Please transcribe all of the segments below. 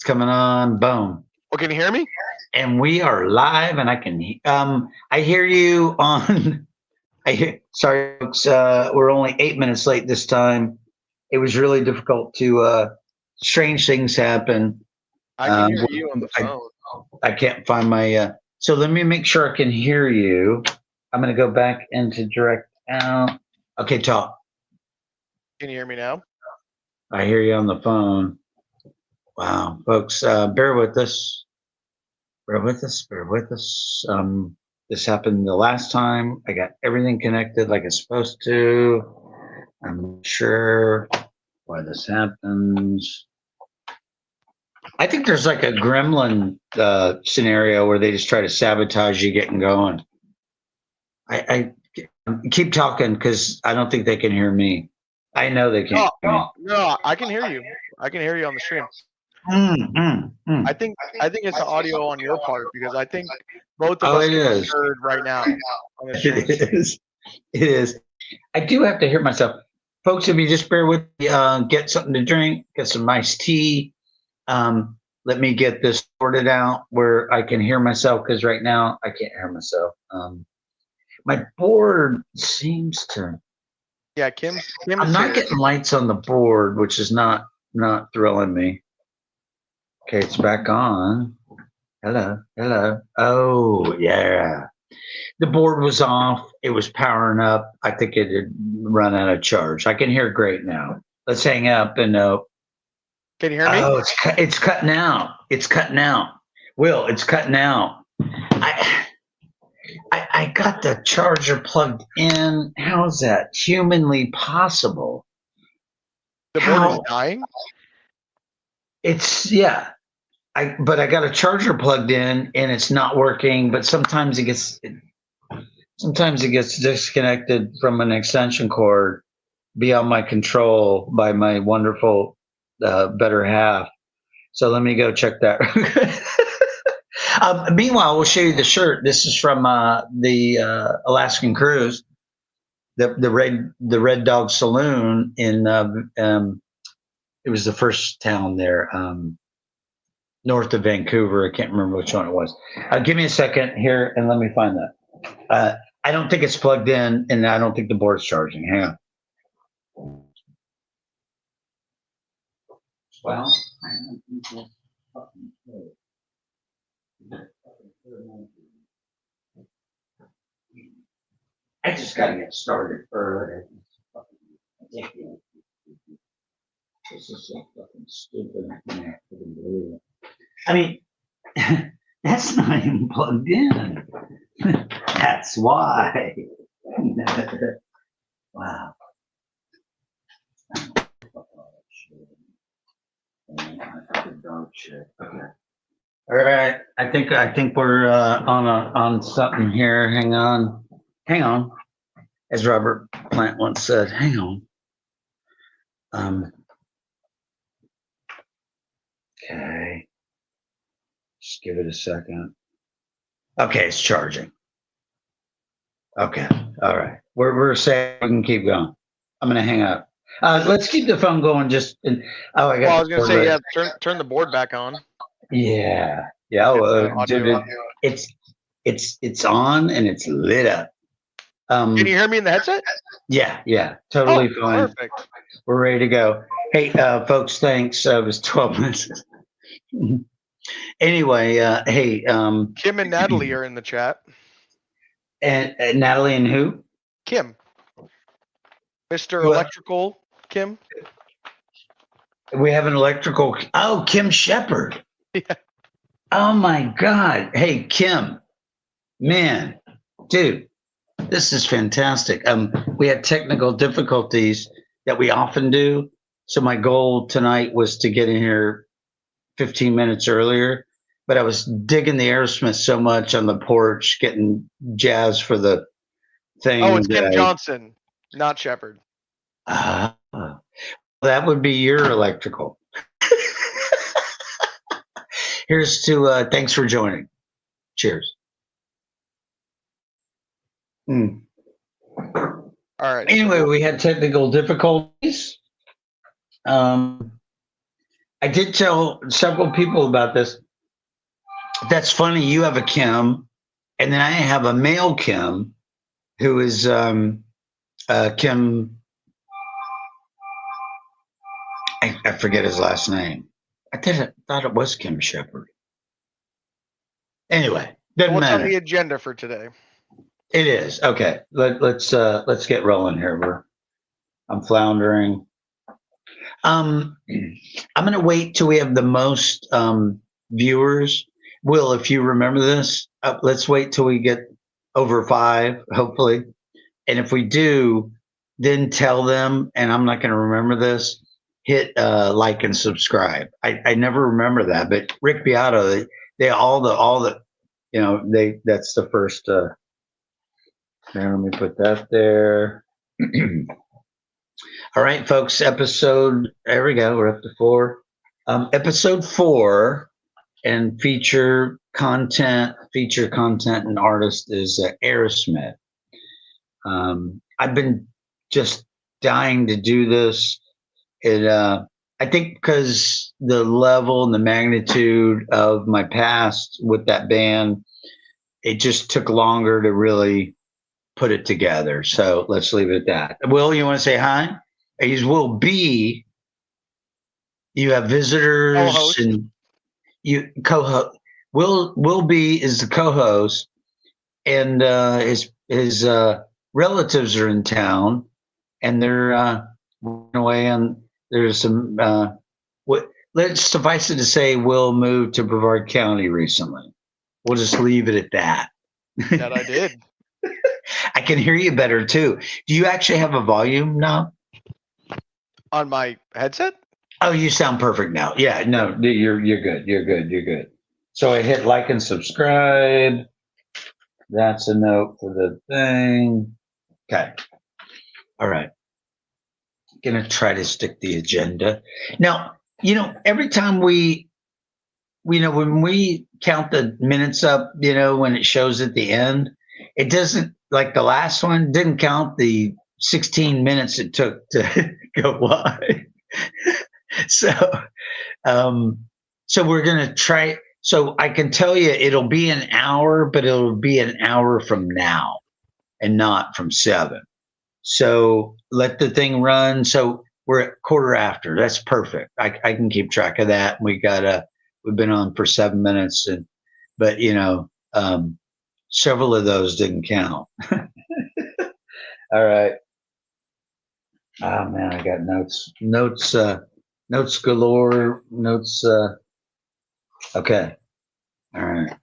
It's coming on. Boom. Well, can you hear me? And we are live, and I can. I hear you on. Sorry, folks. We're only 8 minutes late this time. It was really difficult to. Strange things happen. I can hear you on the phone. I can't find my. So let me make sure I can hear you. I'm going to go back into direct out. Okay, talk. Can you hear me now? I hear you on the phone. Wow, folks, bear with us. Bear with us. Bear with us. This happened the last time. I got everything connected like it's supposed to. I'm not sure why this happens. I think there's like a gremlin scenario where they just try to sabotage you getting going. I keep talking because I don't think they can hear me. I know they can't. No, I can hear you. I can hear you on the stream. I think it's the audio on your part because I think both of us are heard right now on the stream. It is. It is. I do have to hear myself. Folks, if you just bear with me, get something to drink, get some iced tea. Let me get this sorted out where I can hear myself because right now I can't hear myself. My board seems to. Yeah, Kim I'm not getting lights on the board, which is not thrilling me. Okay, it's back on. Hello. Oh, yeah. The board was off. It was powering up. I think it had run out of charge. I can hear great now. Let's hang up and Can you hear me? Oh, it's cutting out. It's cutting out. Will, it's cutting out. I got the charger plugged in. How is that humanly possible? The board is dying? But I got a charger plugged in and it's not working, but sometimes it gets disconnected from an extension cord beyond my control by my wonderful better half. So let me go check that. Meanwhile, we'll show you the shirt. This is from the Alaskan cruise, the Red Dog Saloon in it was the first town there, north of Vancouver. I can't remember which one it was. Give me a second here and let me find that. I don't think it's plugged in, and I don't think the board's charging. Hang on. Well, I just got to get started first. This is so fucking stupid. I can't fucking believe it. I mean, that's not even plugged in. That's why. Wow. Dog shit. Okay. All right. I think we're on something here. Hang on. As Robert Plant once said, hang on. Okay. Just give it a second. Okay, it's charging. Okay. All right. We're saying we can keep going. I'm gonna hang up. Let's keep the phone going. I was gonna say, yeah. Turn the board back on. Yeah. Dude, it's on and it's lit up. Can you hear me in the headset? Yeah. Totally fine. Perfect. We're ready to go. Hey, folks, thanks. It was 12 minutes. Anyway, hey. Kim and Natalie are in the chat. And Natalie and who? Kim. Mr. Electrical Kim. We have an electrical. Oh, Kim Shepard. Yeah. Oh my God. Hey, Kim. Man, dude, this is fantastic. We had technical difficulties that we often do. So my goal tonight was to get in here 15 minutes earlier, but I was digging the Aerosmith so much on the porch, getting jazz for the thing. Oh, it's Kim Johnson, not Shepard. That would be your electrical. Here's to thanks for joining. Cheers. All right. Anyway, we had technical difficulties. I did tell several people about this. That's funny. You have a Kim, and then I have a male Kim, who is Kim. I forget his last name. Thought it was Kim Shepard. Anyway, doesn't What's matter. on the agenda for today? It is okay. Let's get rolling here. I'm floundering. I'm going to wait till we have the most viewers. Will, if you remember this, let's wait till we get over 5, hopefully. And if we do, then tell them. And I'm not going to remember this. Hit like and subscribe. I never remember that, but Rick Beato, they all the that's the first. There, let me put that there. All right, folks. There we go. We're up to 4. Episode 4 and feature content and artist is Aerosmith. I've been just dying to do this. I think because the level and the magnitude of my past with that band, it just took longer to really put it together. So let's leave it at that. Will, you want to say hi? He's Will B. You have visitors Co-host. and you co-host. Will B is the co-host, and his relatives are in town, and they're away. And there's some. Let's suffice it to say, Will moved to Brevard County recently. We'll just leave it at that. That I did. I can hear you better too. Do you actually have a volume now? On my headset? Oh, you sound perfect now. Yeah, no, you're good. You're good. So I hit like and subscribe. That's a note for the thing. Okay. All right. Gonna try to stick the agenda. Now, every time when we count the minutes up, when it shows at the end, it doesn't, like the last one didn't count the 16 minutes it took to go live. So we're gonna try. So I can tell you it'll be an hour, but it'll be an hour from now and not from 7. So let the thing run. So we're at quarter after. That's perfect. I can keep track of that. We've been on for 7 minutes, but several of those didn't count. All right. Oh man, I got notes galore. Okay. All right.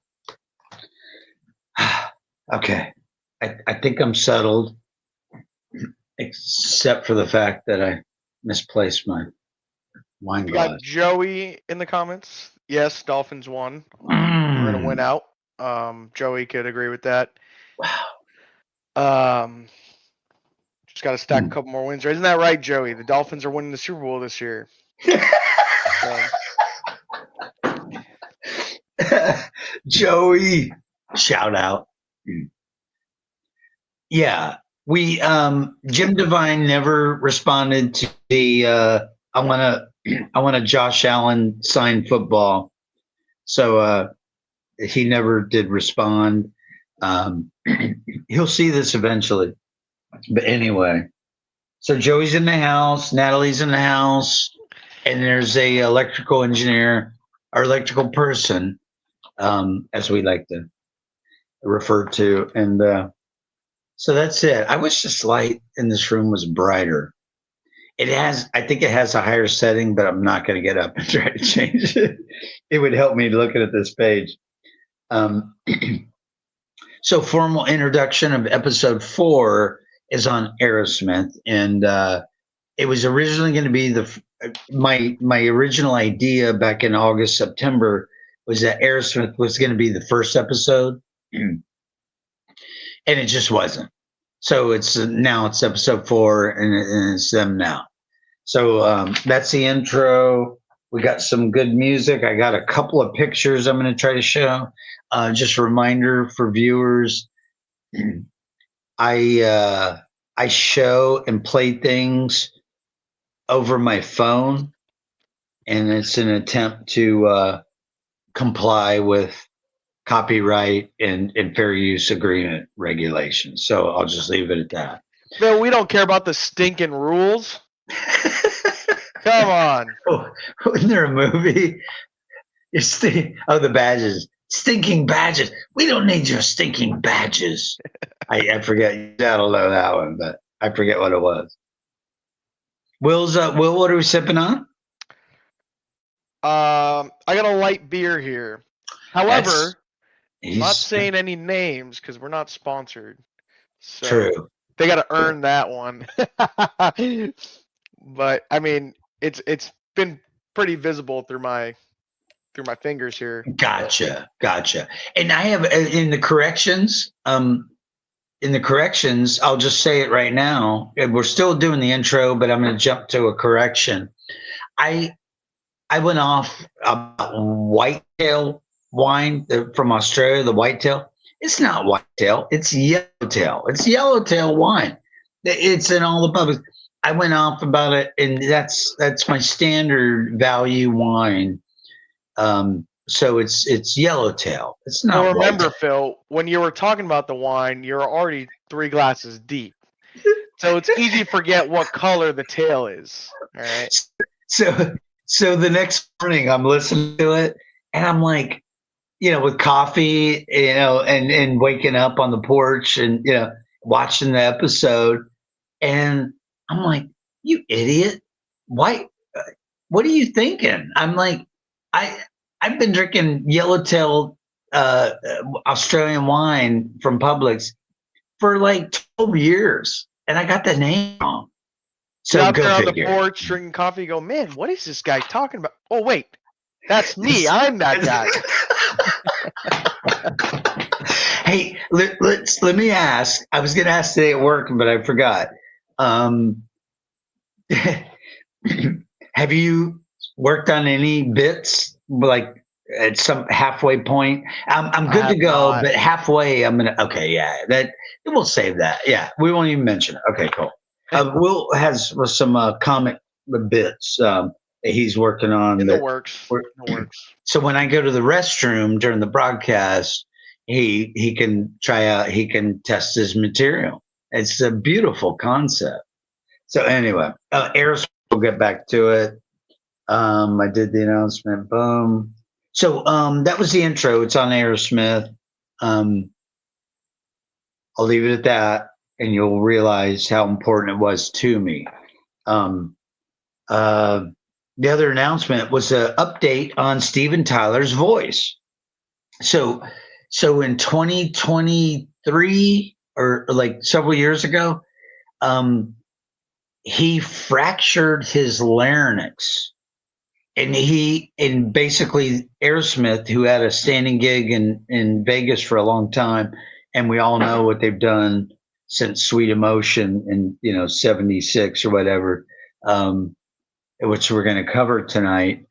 Okay. I think I'm settled, except for the fact that I misplaced my wine We glass. got Joey in the comments. Yes, Dolphins won. We're gonna win out. Joey could agree with that. Wow. Just got to stack a couple more wins. Isn't that right, Joey? The Dolphins are winning the Super Bowl this year. Joey, shout out. Yeah, we Jim Devine never responded to the I want a Josh Allen signed football. So he never did respond. He'll see this eventually. But anyway, so Joey's in the house, Natalie's in the house, and there's a electrical engineer or electrical person, as we like to refer to. And so that's it. I wish this light in this room was brighter. I think it has a higher setting, but I'm not going to get up and try to change it. It would help me looking at this page. So formal introduction of episode 4 is on Aerosmith. And it was originally going to be my original idea back in August, September was that Aerosmith was going to be the first episode. And it just wasn't. So now it's episode 4 and it's them now. So that's the intro. We got some good music. I got a couple of pictures I'm going to try to show. Just a reminder for viewers. I show and play things over my phone. and it's an attempt to comply with copyright and fair use agreement regulations. So I'll just leave it at that. Phil, we don't care about the stinking rules. Come on. Oh, isn't there a movie? It's the badges. Stinking badges. We don't need your stinking badges. I forget. I don't know that one, but I forget what it was. Will, what are we sipping on? I got a light beer here. However, I'm not saying any names because we're not sponsored. So true. They got to earn that one. But I mean, it's been pretty visible through my fingers here. Gotcha. And I have in the corrections. I'll just say it right now. We're still doing the intro, but I'm going to jump to a correction. I went off about whitetail wine from Australia. The whitetail. It's not whitetail. It's yellowtail. It's yellowtail wine. It's in all the public. I went off about it, and that's my standard value wine. So it's yellowtail. It's not. Well, remember, Phil, when you were talking about the wine, you're already 3 glasses deep. So it's easy to forget what color the tail is. All right. So the next morning I'm listening to it, and I'm like, with coffee, and waking up on the porch and, watching the episode. And I'm like, you idiot. Why? What are you thinking? I'm like, I've been drinking yellowtail Australian wine from Publix for like 12 years, and I got the name wrong. So out there on the porch drinking coffee, you go, man, what is this guy talking about? Oh, wait, that's me. I'm that guy. Hey, let me ask. I was going to ask today at work, but I forgot. Have you worked on any bits like at some halfway point? I'm good to go, but halfway I'm gonna. Okay, yeah, we'll save that. Yeah, we won't even mention it. Okay, cool. Will has some comic bits he's working on. In the works. So when I go to the restroom during the broadcast, he can try out. He can test his material. It's a beautiful concept. So anyway, Aerosmith. We'll get back to it. I did the announcement. Boom. So that was the intro. It's on Aerosmith. I'll leave it at that, and you'll realize how important it was to me. The other announcement was an update on Steven Tyler's voice. So in 2023, or like several years ago, he fractured his larynx, and basically Aerosmith, who had a standing gig in Vegas for a long time, and we all know what they've done since Sweet Emotion in 76 or whatever, which we're going to cover tonight.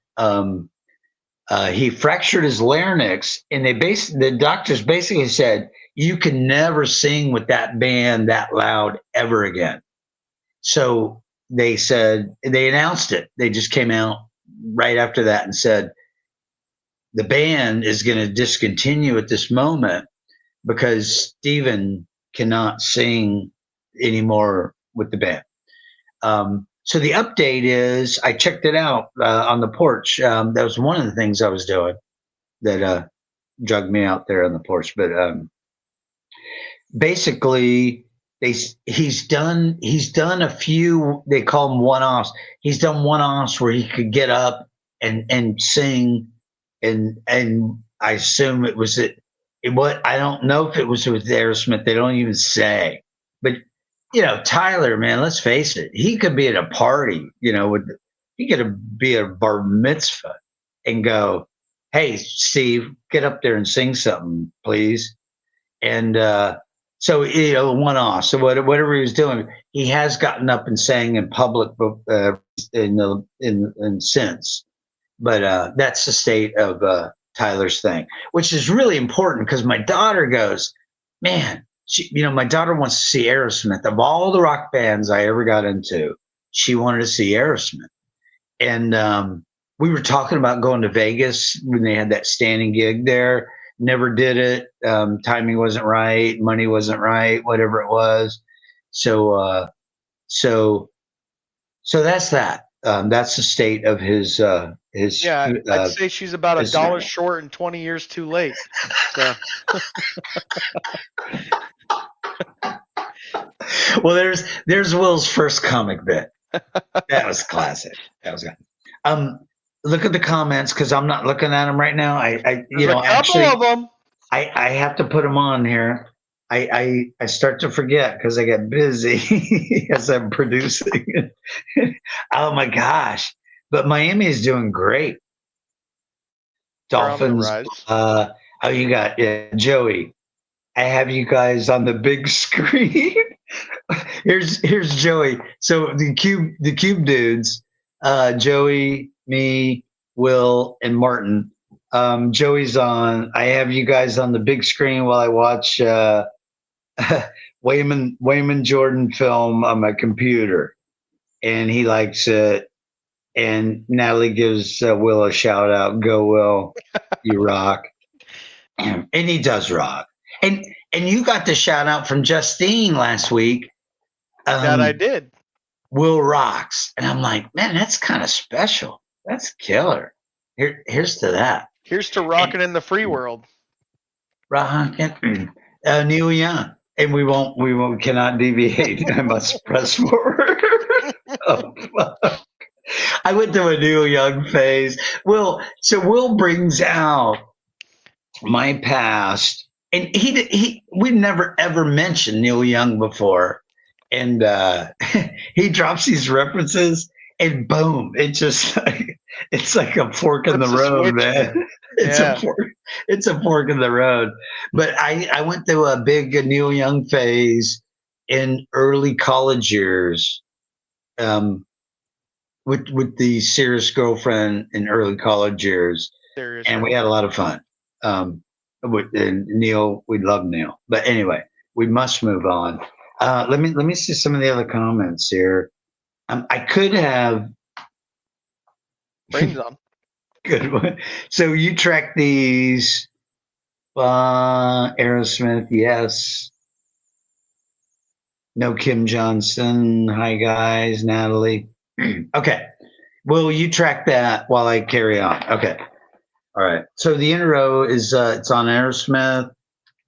He fractured his larynx, and the doctors basically said, you can never sing with that band that loud ever again. So they announced it. They just came out right after that and said, the band is going to discontinue at this moment because Steven cannot sing anymore with the band. So the update is, I checked it out on the porch. That was one of the things I was doing that drugged me out there on the porch. But basically, he's done a few, they call them one-offs. He's done one-offs where he could get up and sing, and I assume it was I don't know if it was with Aerosmith. They don't even say. But Tyler, man, let's face it, he could be at a party, he could be at a bar mitzvah and go, hey, Steve, get up there and sing something, please. And so one-off. So whatever he was doing, he has gotten up and sang in public in since. But that's the state of Tyler's thing, which is really important because my daughter goes, man, my daughter wants to see Aerosmith. Of all the rock bands I ever got into, she wanted to see Aerosmith. And we were talking about going to Vegas when they had that standing gig there. Never did it. Timing wasn't right. Money wasn't right. Whatever it was. So, so that's that. That's the state of his. Yeah, I'd say she's about $1 short and 20 years too late. So. Well, there's Will's first comic bit. That was classic. That was good. Look at the comments because I'm not looking at them right now. There's a couple of them. I have to put them on here. I start to forget because I get busy as I'm producing. Oh my gosh! But Miami is doing great. Dolphins. Oh, you got Joey. I have you guys on the big screen. here's Joey. So the cube dudes, Joey, me, Will, and Martin. Joey's on. I have you guys on the big screen while I watch Wayman Jordan film on my computer, and he likes it. And Natalie gives Will a shout out. Go Will, you rock. And he does rock. And you got the shout out from Justine last week. That I did. Will rocks, and I'm like, man, that's kind of special. That's killer. Here's to that. Here's to rocking in the free world. Rocking, Neil Young, and we cannot deviate. I must press forward. Oh, fuck. I went through a Neil Young phase. Will brings out my past, and we've never ever mentioned Neil Young before, and he drops these references, and boom, it's like a fork in the road, man. It's a fork in the road. But I went through a big Neil Young phase in early college years. With the serious girlfriend in early college years, and we had a lot of fun. And Neil, we love Neil, but anyway, we must move on. Let me see some of the other comments here. I could have brains on. Good one. So you track these. Aerosmith, yes. No Kim Johnson. Hi guys, Natalie. Okay. Will you track that while I carry on? Okay. All right. So the intro is it's on Aerosmith.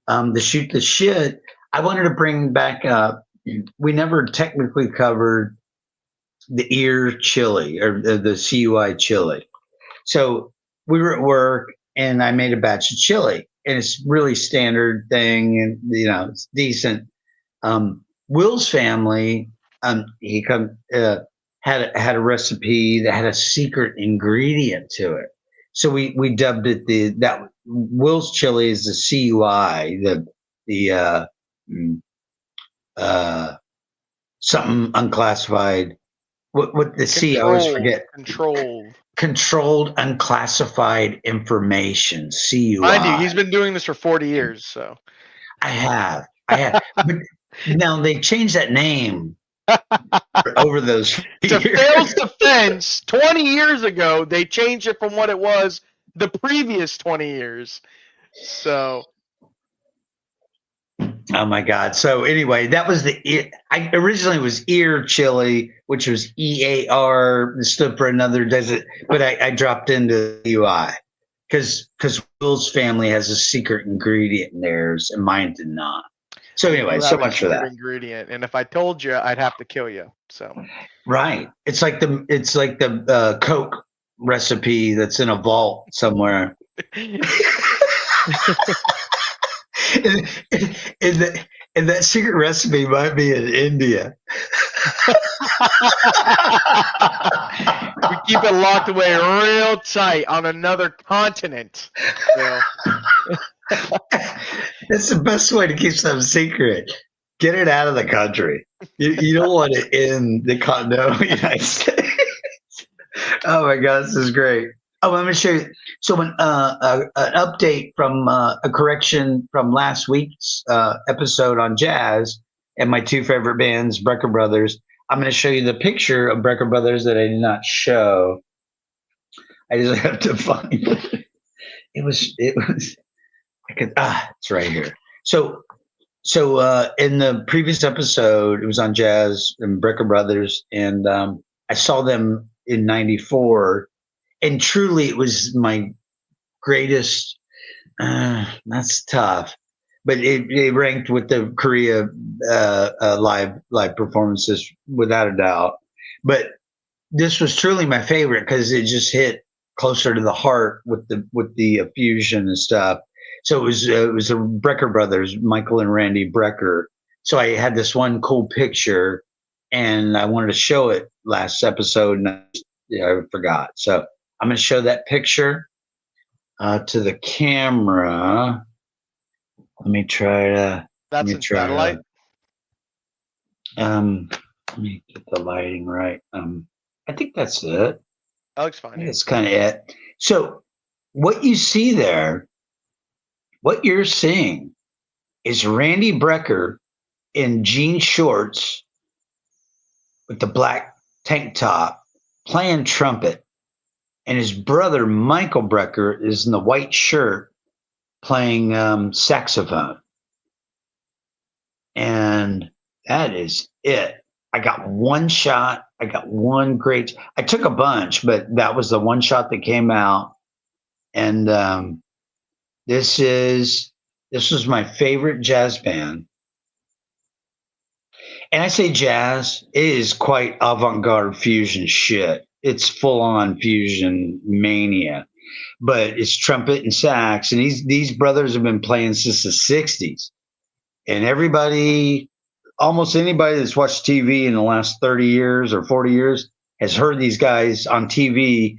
The Shoot the Shit. I wanted to bring back up. We never technically covered the ear chili or the CUI chili. So we were at work and I made a batch of chili, and it's really standard thing, and it's decent. Will's family, he had a recipe that had a secret ingredient to it. So we dubbed it that Will's chili is the CUI, the something unclassified. What the C? I always forget. Controlled unclassified information. CUI. Mind you, he's been doing this for 40 years. So I have. But now they changed that name over those to Phil's defense, 20 years ago, they changed it from what it was the previous 20 years. So. Oh my God. So anyway, that was I originally was ear chili, which was EAR, stood for another desert, but I dropped into UI because Will's family has a secret ingredient in theirs and mine did not. So anyway, so much for that ingredient. And if I told you, I'd have to kill you. So right. It's like the Coke recipe that's in a vault somewhere. And that secret recipe might be in India. We keep it locked away real tight on another continent. So. That's the best way to keep something secret. Get it out of the country. You don't want it in the continental United States. Oh my God, this is great. Oh, let me show you. So an update from a correction from last week's episode on jazz and my two favorite bands, Brecker Brothers. I'm going to show you the picture of Brecker Brothers that I did not show I just have to find it. It was, it's right here. So in the previous episode, it was on Jazz and Brecker Brothers, and I saw them in '94, and truly, it was my greatest. That's tough, but it ranked with the Korea live performances without a doubt. But this was truly my favorite because it just hit closer to the heart with the fusion and stuff. So it was the Brecker brothers, Michael and Randy Brecker. So I had this one cool picture, and I wanted to show it last episode, and I forgot. So I'm going to show that picture to the camera. Let me try to. That's in satellite. Let me get the lighting right. I think that's it. That looks fine. That's kind of it. So, what you see there, what you're seeing, is Randy Brecker in jean shorts with the black tank top playing trumpet, and his brother Michael Brecker is in the white shirt playing saxophone. And that is it. I got one shot. I got one great. I took a bunch, but that was the one shot that came out. And this was my favorite jazz band. And I say jazz, it is quite avant-garde fusion shit. It's full-on fusion mania. But it's trumpet and sax, and these brothers have been playing since the '60s. And almost anybody that's watched TV in the last 30 years or 40 years has heard these guys on TV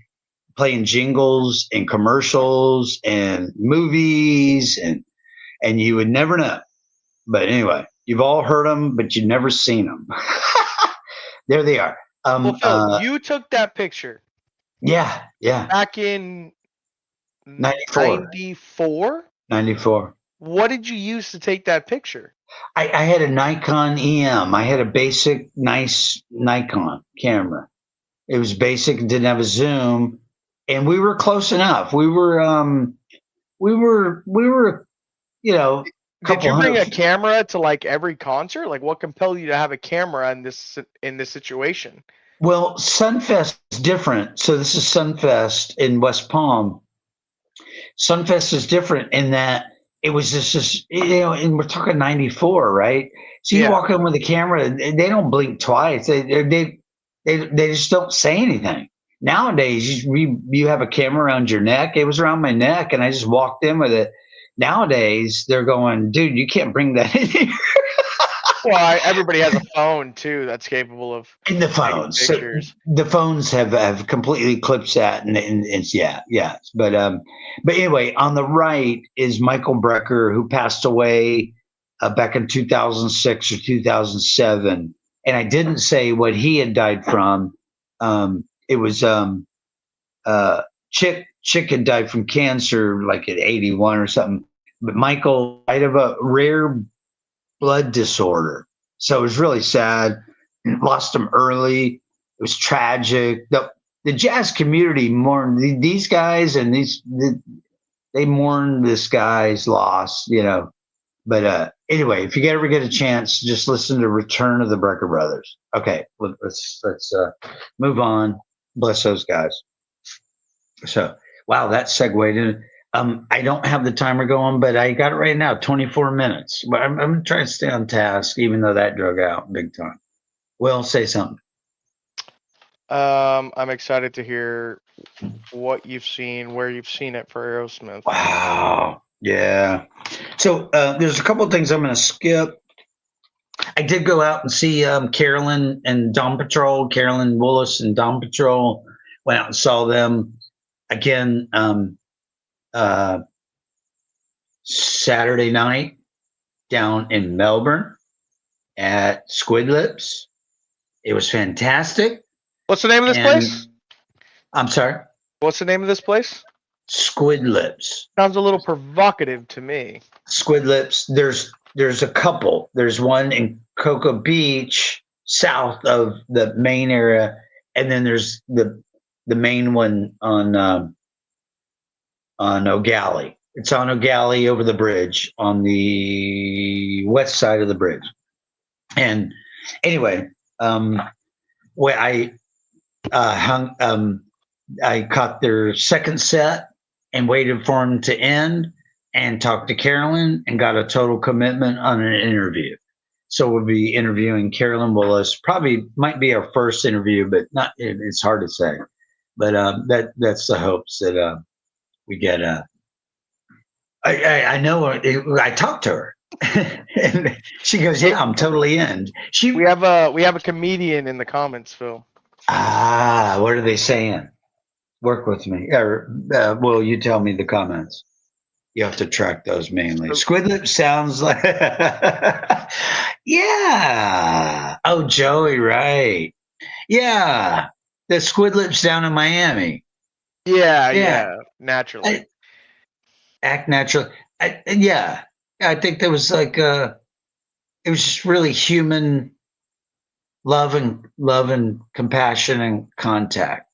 playing jingles and commercials and movies, and you would never know. But anyway, you've all heard them, but you've never seen them. There they are. Well, Phil, you took that picture. Yeah. Back in 94. 94. What did you use to take that picture? I had a Nikon EM. I had a basic, nice Nikon camera. It was basic, didn't have a zoom, and we were close enough. We were, you know. Did you bring a camera to like every concert? Like, what compelled you to have a camera in this situation? Well, Sunfest is different. So this is Sunfest in West Palm. Sunfest is different in that it was just and we're talking '94, right? So you walk in with a camera, they don't blink twice. They just don't say anything. Nowadays, you have a camera around your neck. It was around my neck, and I just walked in with it. Nowadays, they're going, dude, you can't bring that in here. Well, everybody has a phone too that's capable of in the phones. Pictures. So the phones have completely eclipsed that, and it's But anyway, on the right is Michael Brecker, who passed away back in 2006 or 2007, and I didn't say what he had died from. It was Chick had died from cancer like at 81 or something, but Michael died of a rare blood disorder. So it was really sad. Lost him early. It was tragic. The jazz community mourned these guys, and they mourned this guy's loss, But anyway, if you ever get a chance, just listen to Return of the Brecker Brothers. Okay, let's move on. Bless those guys. So, wow, that segued in. I don't have the timer going, but I got it right now, 24 minutes. But I'm trying to stay on task, even though that drug out big time. Will, say something. I'm excited to hear what you've seen, where you've seen it for Aerosmith. Wow. Yeah. So there's a couple of things I'm going to skip. I did go out and see Carolyn and Dawn Patrol. Carolyn Willis and Dawn Patrol. Went out and saw them again. Saturday night down in Melbourne at Squid Lips. It was fantastic. What's the name of this place? I'm sorry? What's the name of this place? Squid Lips. Sounds a little provocative to me. Squid Lips. There's a couple. There's one in Cocoa Beach, south of the main area, and then there's the the main one on O'Galley. It's on O'Galley over the bridge on the west side of the bridge. And anyway, where I I caught their second set and waited for them to end and talked to Carolyn and got a total commitment on an interview. So we'll be interviewing Carolyn Willis. Probably might be our first interview, but not. It's hard to say. But that's the hopes that we get. I know. I talked to her, and she goes, "Yeah, I'm totally in." We have a comedian in the comments, Phil. What are they saying? Work with me, or well, you tell me the comments. You have to track those mainly. Squidlip sounds like, yeah. Oh, Joey, right? Yeah, the Squidlips down in Miami. Yeah. Naturally, act natural. Yeah, I think there was like it was just really human love and compassion and contact.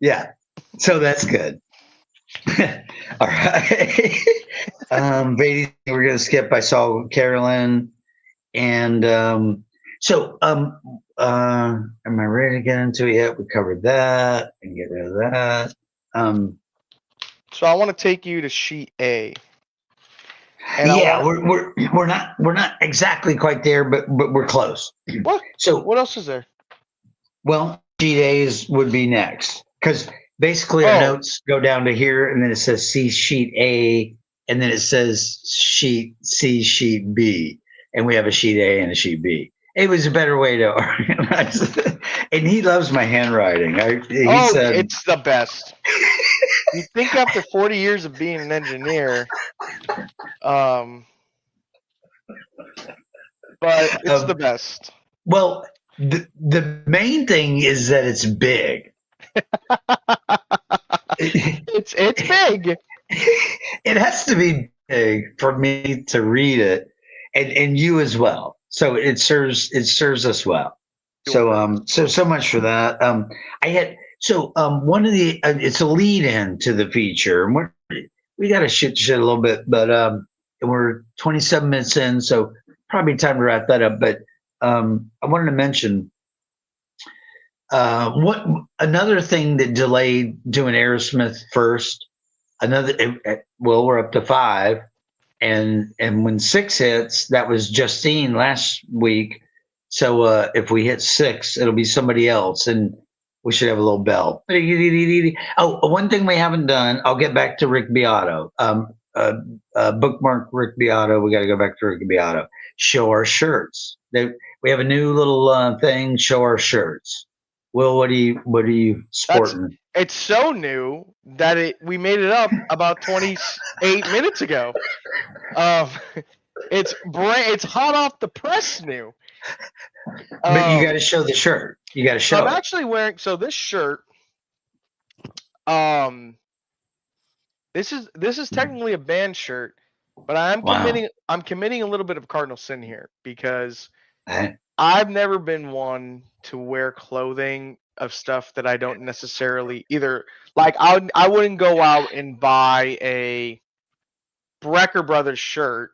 Yeah, so that's good. All right. Beatty, we're gonna skip. I saw Carolyn, and am I ready to get into it yet? We covered that and get rid of that. So I want to take you to sheet A. And we're not exactly quite there, but we're close. What? So what else is there? Well, sheet A would be next because basically our notes go down to here, and then it says see sheet A, and then it says sheet sheet B, and we have a sheet A and a sheet B. It was a better way to organize it. And he loves my handwriting. He said, it's the best. You think after 40 years of being an engineer, but it's the best. Well, the main thing is that it's big. It's big. It has to be big for me to read it, and you as well. So it serves us well. So much for that. One of the it's a lead in to the feature, and we got to shit a little bit, but we're 27 minutes in, so probably time to wrap that up. But I wanted to mention what another thing that delayed doing Aerosmith first. We're up to 5, and when 6 hits, that was Justine last week. So if we hit 6, it'll be somebody else, and we should have a little bell. Oh, one thing we haven't done. I'll get back to Rick Beato. Bookmark Rick Beato. We got to go back to Rick Beato. Show our shirts. We have a new little thing. Show our shirts. Will, what are you sporting? It's so new that we made it up about 28 minutes ago. It's hot off the press new. But you got to show the shirt. You got to show. I'm actually wearing this shirt. This is technically a band shirt, but I'm committing a little bit of cardinal sin here because I've never been one to wear clothing of stuff that I don't necessarily either like. I wouldn't go out and buy a Brecker Brothers shirt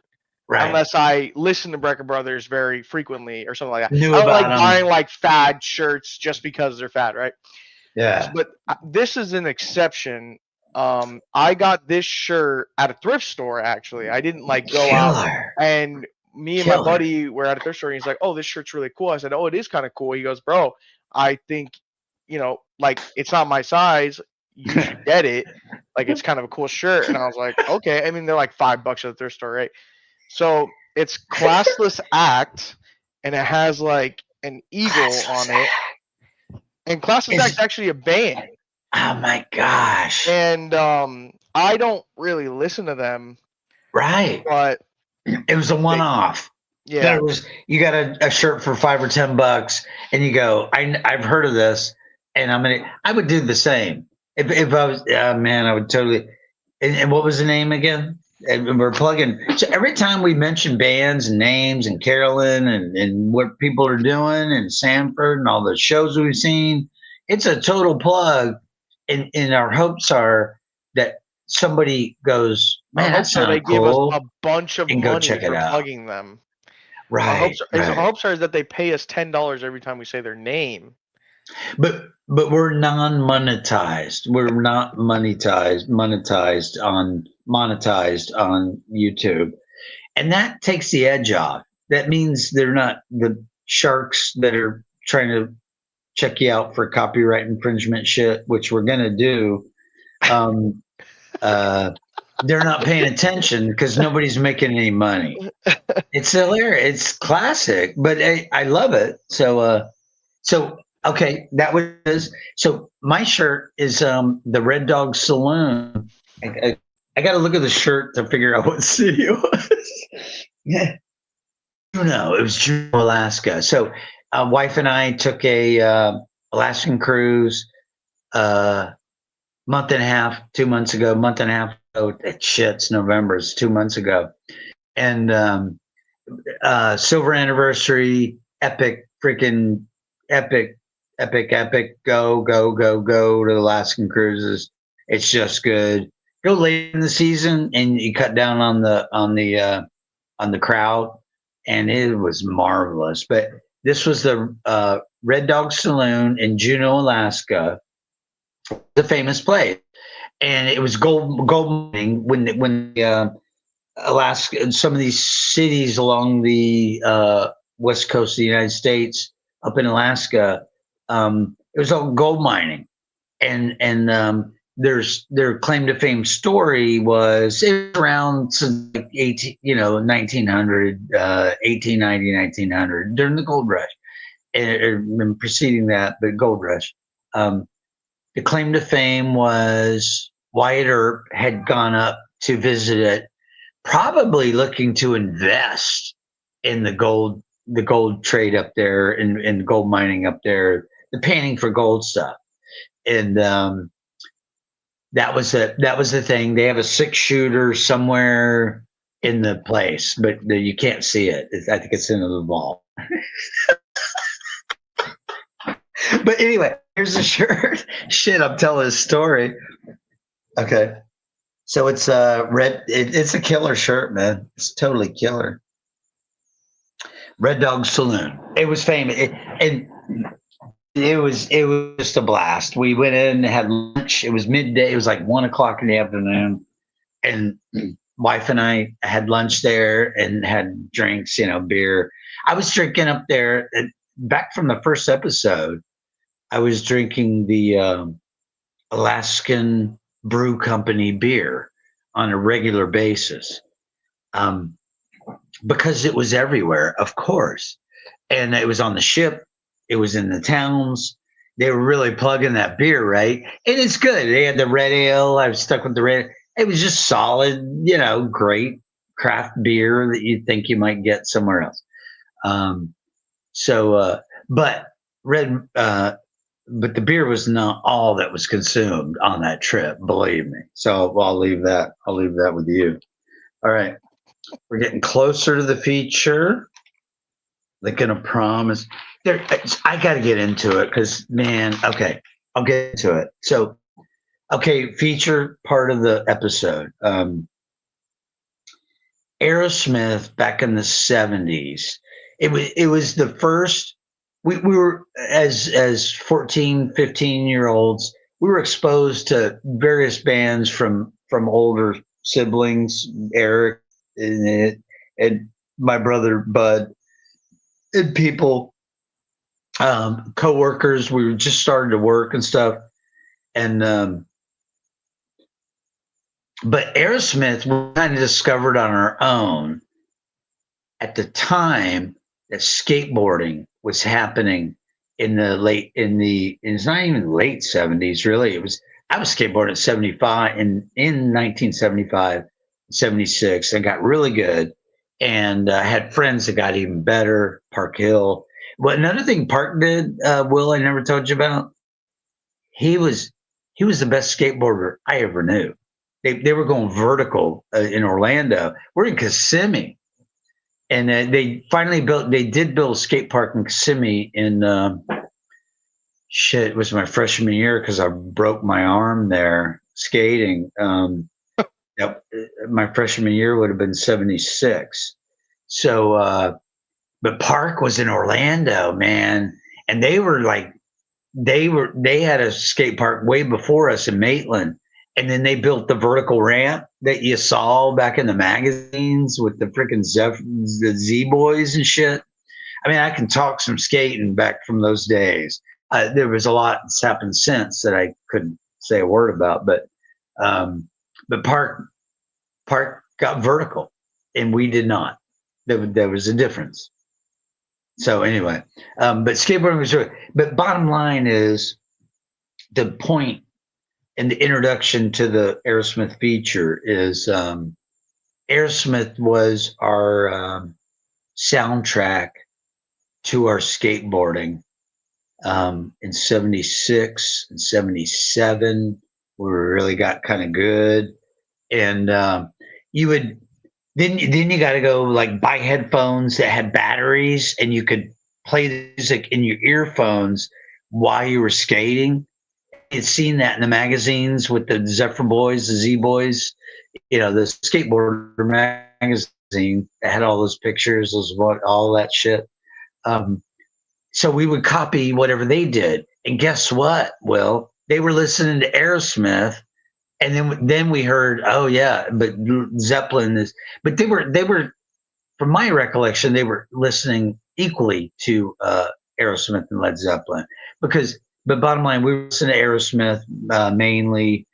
unless I listen to Brecker Brothers very frequently or something like that. I don't like buying like fad shirts just because they're fad, right? Yeah. But this is an exception. I got this shirt at a thrift store. Actually, I didn't like go out and. Me and my buddy were at a thrift store, and he's like, "Oh, this shirt's really cool." I said, "Oh, it is kind of cool." He goes, "Bro, I think, like it's not my size. You should get it. Like it's kind of a cool shirt." And I was like, "Okay." I mean, they're like $5 at the thrift store, right? So it's Classless Act, and it has like an eagle on it. And Classless Act is actually a band. Oh my gosh! And I don't really listen to them, right? But it was a one-off. Yeah, you got a shirt for $5 or $10, and you go, I've heard of this, and I would do the same if I was. Man, I would totally. And what was the name again? And we're plugging. So every time we mention bands and names and Carolyn and what people are doing and Sanford and all the shows we've seen, it's a total plug. And our hopes are that somebody goes, Our man, that hopes are they sounds give us a cool, bunch of and go money check it for out. plugging them. Right, Our right. hopes are that they pay us $10 every time we say their name. But we're non-monetized. We're not monetized on YouTube, and that takes the edge off. That means they're not the sharks that are trying to check you out for copyright infringement shit, which we're gonna do. Um, uh, they're not paying attention because nobody's making any money. It's hilarious. It's classic, but I love it. So okay, that was so. My shirt is the Red Dog Saloon. I got to look at the shirt to figure out what city it was. Yeah, Juneau. It was Juneau, Alaska. So, wife and I took a Alaskan cruise. Month and a half, 2 months ago, month and a half ago. Shit's November. It's 2 months ago, and silver anniversary, epic, freaking epic, epic. Go to the Alaskan cruises. It's just good. Go late in the season, and you cut down on the crowd, and it was marvelous. But this was the Red Dog Saloon in Juneau, Alaska, the famous place, and it was gold mining when Alaska and some of these cities along the west coast of the United States, up in Alaska, it was all gold mining, and their claim to fame story was it was around since like 18, 1900, 1890, 1900 during the gold rush, and preceding that, the gold rush. Um, the claim to fame was Wyatt Earp had gone up to visit it, probably looking to invest in the gold trade up there, and gold mining up there, the panning for gold stuff. And that was the thing. They have a 6 shooter somewhere in the place, but you can't see it. I think it's in the vault. But anyway, here's the shirt. Shit, I'm telling a story. Okay. So it's it's a killer shirt, man. It's totally killer. Red Dog Saloon. It was famous, and it was just a blast. We went in and had lunch. It was midday. It was like 1 o'clock in the afternoon, and wife and I had lunch there and had drinks, beer. I was drinking up there back from the first episode. I was drinking the Alaskan Brew Company beer on a regular basis. Um, because it was everywhere, of course. And it was on the ship, it was in the towns. They were really plugging that beer, right? And it's good. They had the red ale. I was stuck with the red. It was just solid, great craft beer that you'd think you might get somewhere else. Um, but red, but the beer was not all that was consumed on that trip, believe me. So I'll leave that. I'll leave that with you. All right. We're getting closer to the feature. Lincoln of Promise. There, I got to get into it because, man, okay, I'll get into it. So, okay, feature part of the episode. Aerosmith back in the 70s. It was the first. We were as 14, 15-year olds. We were exposed to various bands from older siblings, Eric and my brother Bud, and people, co-workers. We were just starting to work and stuff, and but Aerosmith we kind of discovered on our own at the time that skateboarding was happening it's not even late 70s, really. I was skateboarding at 75 in 1975, 76, and got really good. And I had friends that got even better. Park Hill. Well, another thing Park did, Will, I never told you about. He was he was the best skateboarder I ever knew. They were going vertical in Orlando. We're in Kissimmee, and they finally built. They did build a skate park in Kissimmee shit, it was my freshman year because I broke my arm there skating. My freshman year would have been 76. So, but Park was in Orlando, man. And they had a skate park way before us in Maitland. And then they built the vertical ramp that you saw back in the magazines with the freaking the Z Boys and shit. I mean, I can talk some skating back from those days. There was a lot that's happened since that I couldn't say a word about, um, but Park got vertical, and we did not. There was a difference. So anyway, but skateboarding was. But bottom line is the point in the introduction to the Aerosmith feature is Aerosmith was our soundtrack to our skateboarding in 76 and 77. We really got kind of good. And you would then you got to go like buy headphones that had batteries and you could play the music in your earphones while you were skating. You'd seen that in the magazines with the Zephyr Boys, the Z Boys, you know, the skateboarder magazine that had all those pictures, all that shit. So we would copy whatever they did. And guess what? Well, they were listening to Aerosmith. And then we heard, oh yeah, but Zeppelin is, but they were, from my recollection, they were listening equally to Aerosmith and Led Zeppelin but bottom line, we listened to Aerosmith mainly,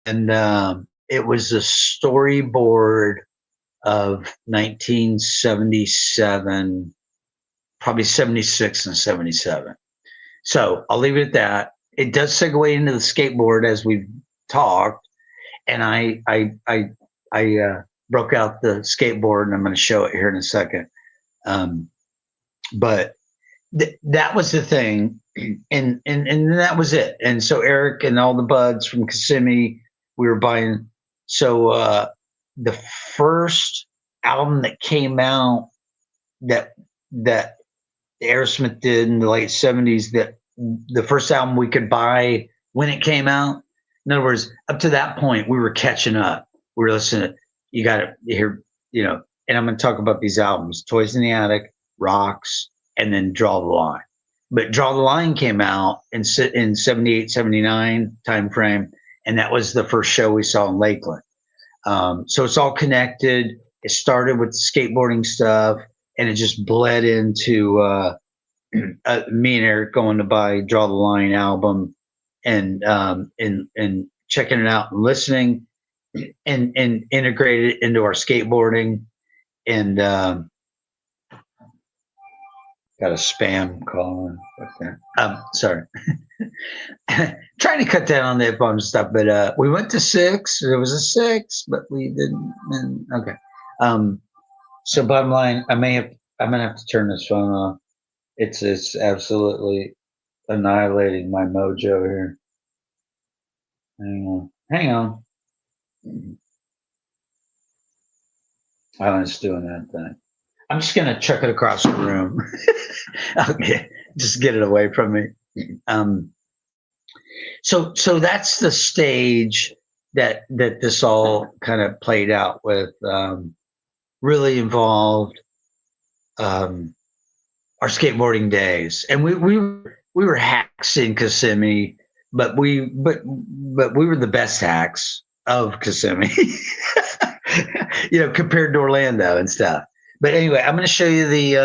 and it was a storyboard of 1977, probably 76 and 77. So I'll leave it at that. It does segue into the skateboard as we've talked, and I broke out the skateboard, and I'm going to show it here in a second. But that was the thing, and that was it. And so Eric and all the buds from Kissimmee, we were buying. So the first album that came out that Aerosmith did in the late 70s, that the first album we could buy when it came out. In other words, up to that point, we were catching up. We were listening to, you got to hear, you know, and I'm going to talk about these albums: Toys in the Attic, Rocks, and then Draw the Line. But Draw the Line came out in 78, 79 timeframe, and that was the first show we saw in Lakeland. So it's all connected. It started with skateboarding stuff, and it just bled into me and Eric going to buy Draw the Line album and checking it out and listening and integrate it into our skateboarding. And got a spam call. Sorry. Trying to cut down on the phone stuff, but we went to 6. There was a 6, but we didn't. Okay. So bottom line, I'm gonna have to turn this phone off. It's absolutely annihilating my mojo here. Hang on. Oh, it's doing that thing. I'm just gonna chuck it across the room. Okay, just get it away from me. So that's the stage that this all kind of played out with. Really involved our skateboarding days, and we were hacks in Kissimmee, but we were the best hacks of Kissimmee, you know, compared to Orlando and stuff. But anyway, I'm going to show you the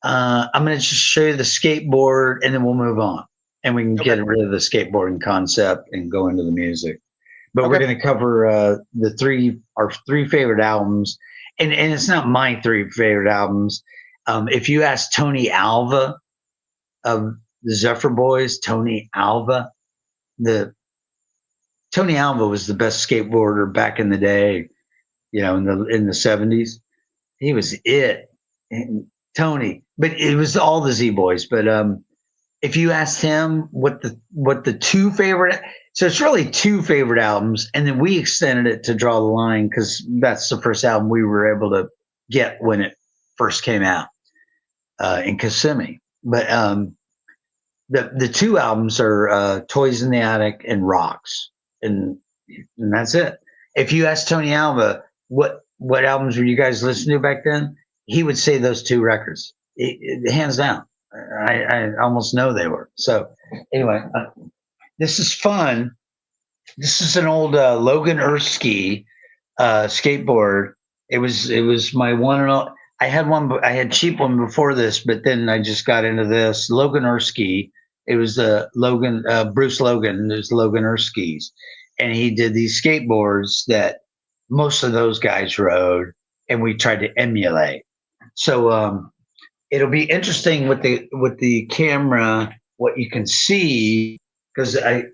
I'm going to just show you the skateboard, and then we'll move on, and we can get rid of the skateboarding concept and go into the music. But we're going to cover our 3 favorite albums, and it's not my 3 favorite albums. If you ask Tony Alva of the Zephyr Boys, Tony Alva was the best skateboarder back in the day, you know, in the 70s. He was it, Tony. But it was all the Z Boys. But if you asked him what the 2 favorite, so it's really 2 favorite albums, and then we extended it to Draw the Line because that's the first album we were able to get when it first came out in Kissimmee. But the two albums are Toys in the Attic and Rocks, and that's it. If you ask Tony Alva what albums were you guys listening to back then, he would say those two records, hands down. I almost know they were. So anyway, this is fun. This is an old Logan Earthski skateboard. It was my one and all. I had one. I had cheap one before this, but then I just got into this Logan Earthski. It was Logan Bruce Logan. There's Logan Earthskis, and he did these skateboards that most of those guys rode, and we tried to emulate. So it'll be interesting with the camera what you can see, because I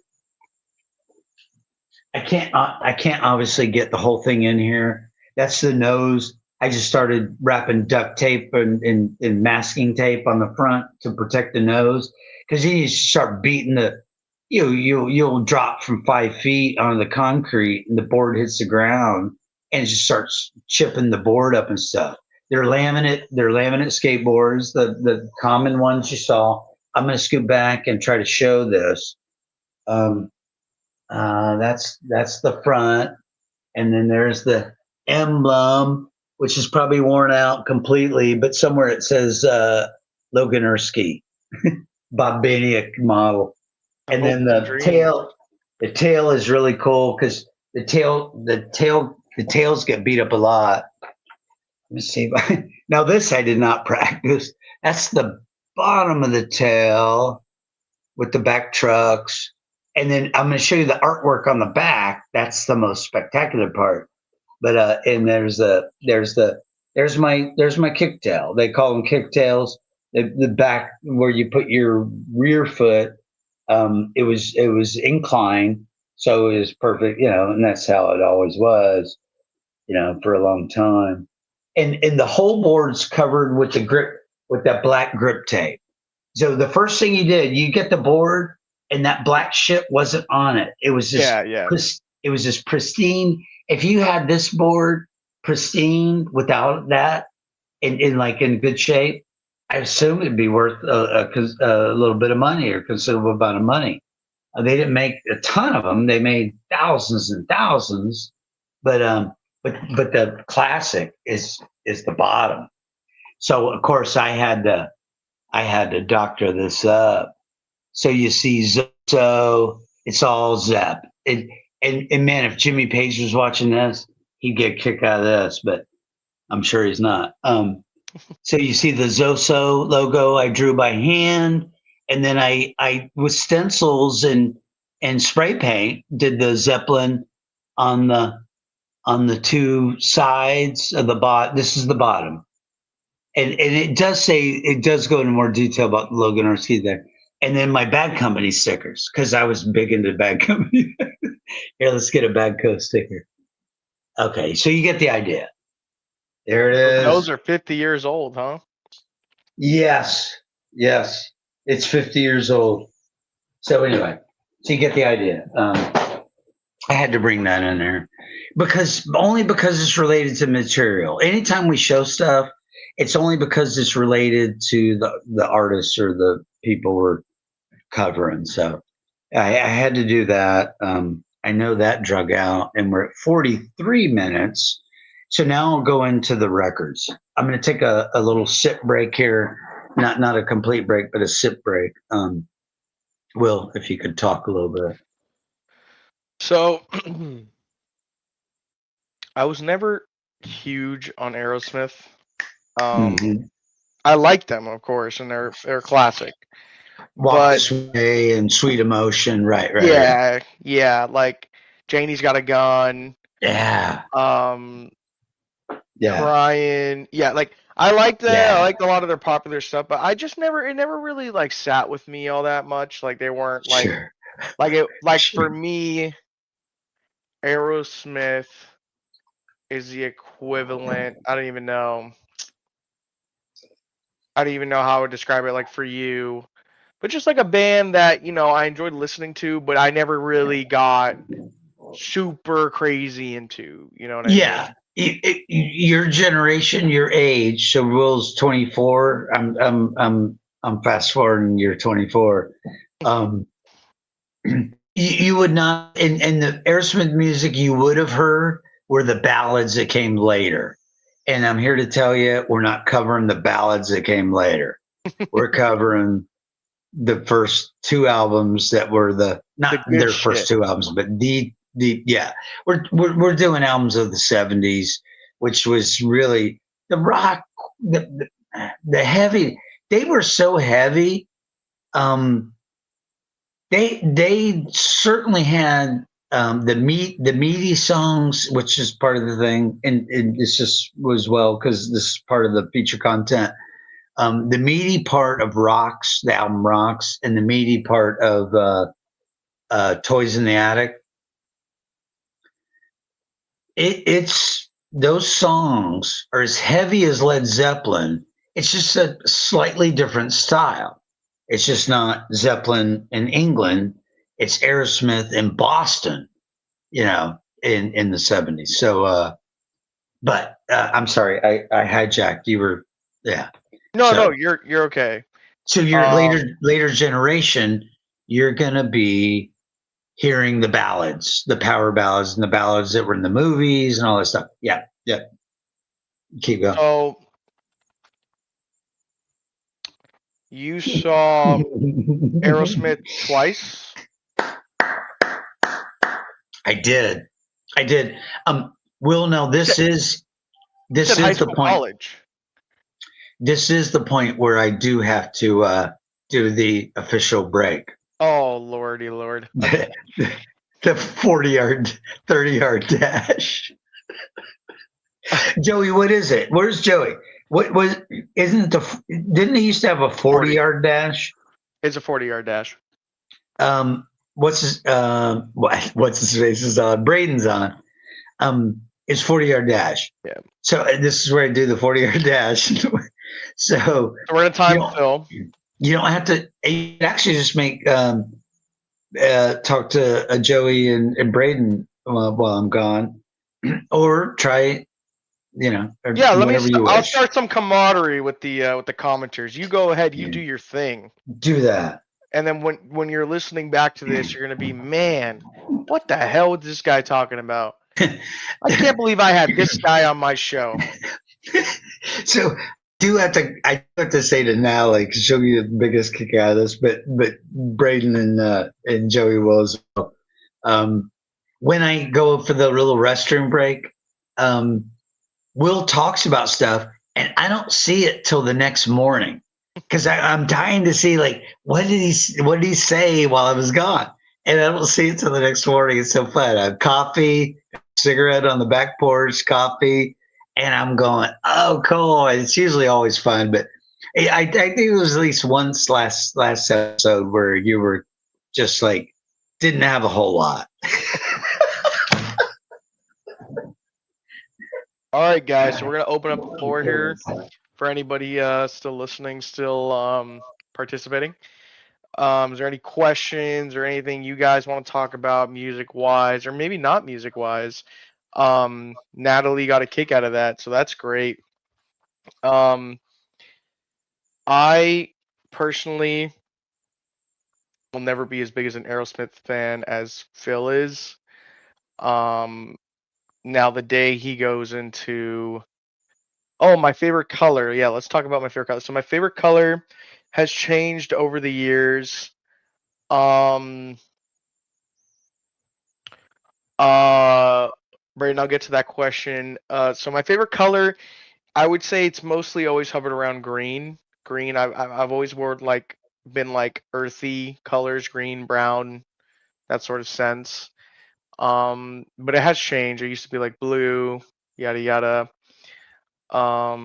can't obviously get the whole thing in here. That's the nose. I just started wrapping duct tape and masking tape on the front to protect the nose, because then you start beating you'll drop from 5 feet onto the concrete and the board hits the ground and it just starts chipping the board up and stuff. They're laminate skateboards, the common ones you saw. I'm going to scoot back and try to show this. That's the front, and then there's the emblem, which is probably worn out completely, but somewhere it says Logan Ersky, Bob Baniak model. And then the tail is really cool because the tails get beat up a lot. Let me see. Now this I did not practice. That's the bottom of the tail with the back trucks. And then I'm going to show you the artwork on the back. That's the most spectacular part. But and there's my kicktail. They call them kicktails. The back where you put your rear foot. It was inclined, so it was perfect, and that's how it always was, for a long time. And the whole board's covered with that black grip tape. So the first thing you did, you get the board, and that black shit wasn't on it. It was just it was just pristine. If you had this board pristine without that, in good shape, I assume it'd be worth a little bit of money or considerable amount of money. They didn't make a ton of them; they made thousands and thousands. But the classic is the bottom. So of course I had to doctor this up. So you see Zoso, it's all Zepp. And man, if Jimmy Page was watching this, he'd get a kick out of this, but I'm sure he's not. So you see the Zoso logo I drew by hand, and then I with stencils and spray paint did the Zeppelin on the two sides of the bottom. This is the bottom, and it does go into more detail about Logan Ersky there. And then my Bad Company stickers, because I was big into Bad Company. Here, let's get a Bad Co sticker. Okay, so you get the idea. There it is. Those are 50 years old, huh? Yes. It's 50 years old. So anyway, so you get the idea. I had to bring that in there because it's related to material. Anytime we show stuff, it's only because it's related to the artists or the people we're covering. So I had to do that. I know that drug out, and we're at 43 minutes. So now I'll go into the records. I'm going to take a little sip break here. Not a complete break, but a sip break. Will, if you could talk a little bit. So I was never huge on Aerosmith. I like them, of course, and they're classic. Walk This Way and Sweet Emotion, right? Yeah. Like Janie's Got a Gun. Yeah. Crying. Yeah, like I liked that. Yeah. I liked a lot of their popular stuff, but it never really like sat with me all that much. Like they weren't like for me, Aerosmith is the equivalent. I don't even know how I would describe it, like for you, but just like a band that I enjoyed listening to, but I never really got super crazy into. You know what I mean? Your generation, your age. So Will's 24. I'm I'm fast forwarding year 24. You would not in the Aerosmith music you would have heard were the ballads that came later. And I'm here to tell you, we're not covering the ballads that came later. We're covering the first two albums that were not their first two albums, but the yeah. We're doing albums of the 70s, which was really the rock, the heavy. They were so heavy. They certainly had the meaty songs, which is part of the thing, and this just was well because this is part of the feature content. The meaty part of Rocks, the album Rocks, and the meaty part of Toys in the Attic. It's those songs are as heavy as Led Zeppelin. It's just a slightly different style. It's just not Zeppelin in England. It's Aerosmith in Boston, in the 70s. So, but I'm sorry, I hijacked. You were, yeah. No, you're okay. So your later generation, you're gonna be hearing the ballads, the power ballads, and the ballads that were in the movies and all that stuff. Yeah. Keep going. So you saw Aerosmith twice? I did. Will, no, this is the point. College. This is the point where I do have to do the official break. Oh, lordy lord. Okay. The 40-yard, 30-yard dash. Joey, what is it? Where's Joey? Didn't he used to have a 40-yard dash? It's a 40-yard dash. What's his face is on? Braden's on. It's 40-yard dash. Yeah. So this is where I do the 40-yard dash. So we're in a time fill. You don't have to. You actually just make talk to Joey and Braden while I'm gone, or try. I'll start some camaraderie with the commenters. You go ahead. You do your thing. Do that. And then when you're listening back to this, you're gonna be, man, what the hell is this guy talking about? I can't believe I had this guy on my show. So I have to say to Natalie, because she'll be the biggest kick out of this, but Braden and Joey will as well. When I go for the little restroom break, Will talks about stuff, and I don't see it till the next morning because I'm dying to see what did he say while I was gone, and I don't see it till the next morning. It's so fun. I have coffee, cigarette on the back porch, coffee. And I'm going, oh, cool. It's usually always fun, but I think it was at least once last episode where you were just didn't have a whole lot. All right, guys. So we're gonna open up the floor here for anybody still listening, still participating. Is there any questions or anything you guys want to talk about music-wise, or maybe not music-wise? Natalie got a kick out of that, so that's great. I personally will never be as big as an Aerosmith fan as Phil is. Now the day he goes into, my favorite color. Yeah, let's talk about my favorite color. So my favorite color has changed over the years. Brayden, I'll get to that question. So my favorite color, I would say it's mostly always hovered around green. Green, I've always been earthy colors, green, brown, that sort of sense. But it has changed. It used to be blue, yada yada. How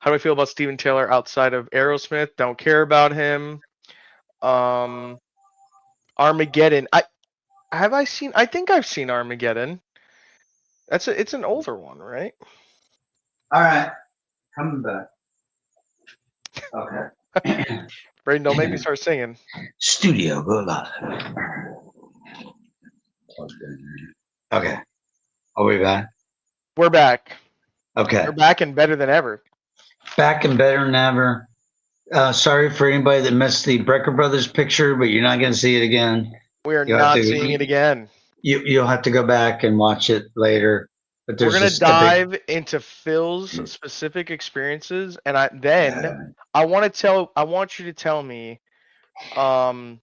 do I feel about Steven Taylor outside of Aerosmith? Don't care about him. Armageddon. I think I've seen Armageddon. It's an older one, right? All right. Coming back. Okay. Brayden, don't make me start singing. Studio, go live. Okay. Are we back? We're back. Okay. We're back and better than ever. Back and better than ever. Sorry for anybody that missed the Brecker Brothers picture, but you're not going to see it again. We are You'll have not to, seeing it again. You'll have to go back and watch it later. But We're there's gonna this epic. dive into Phil's specific experiences, and I want you to tell me. Um,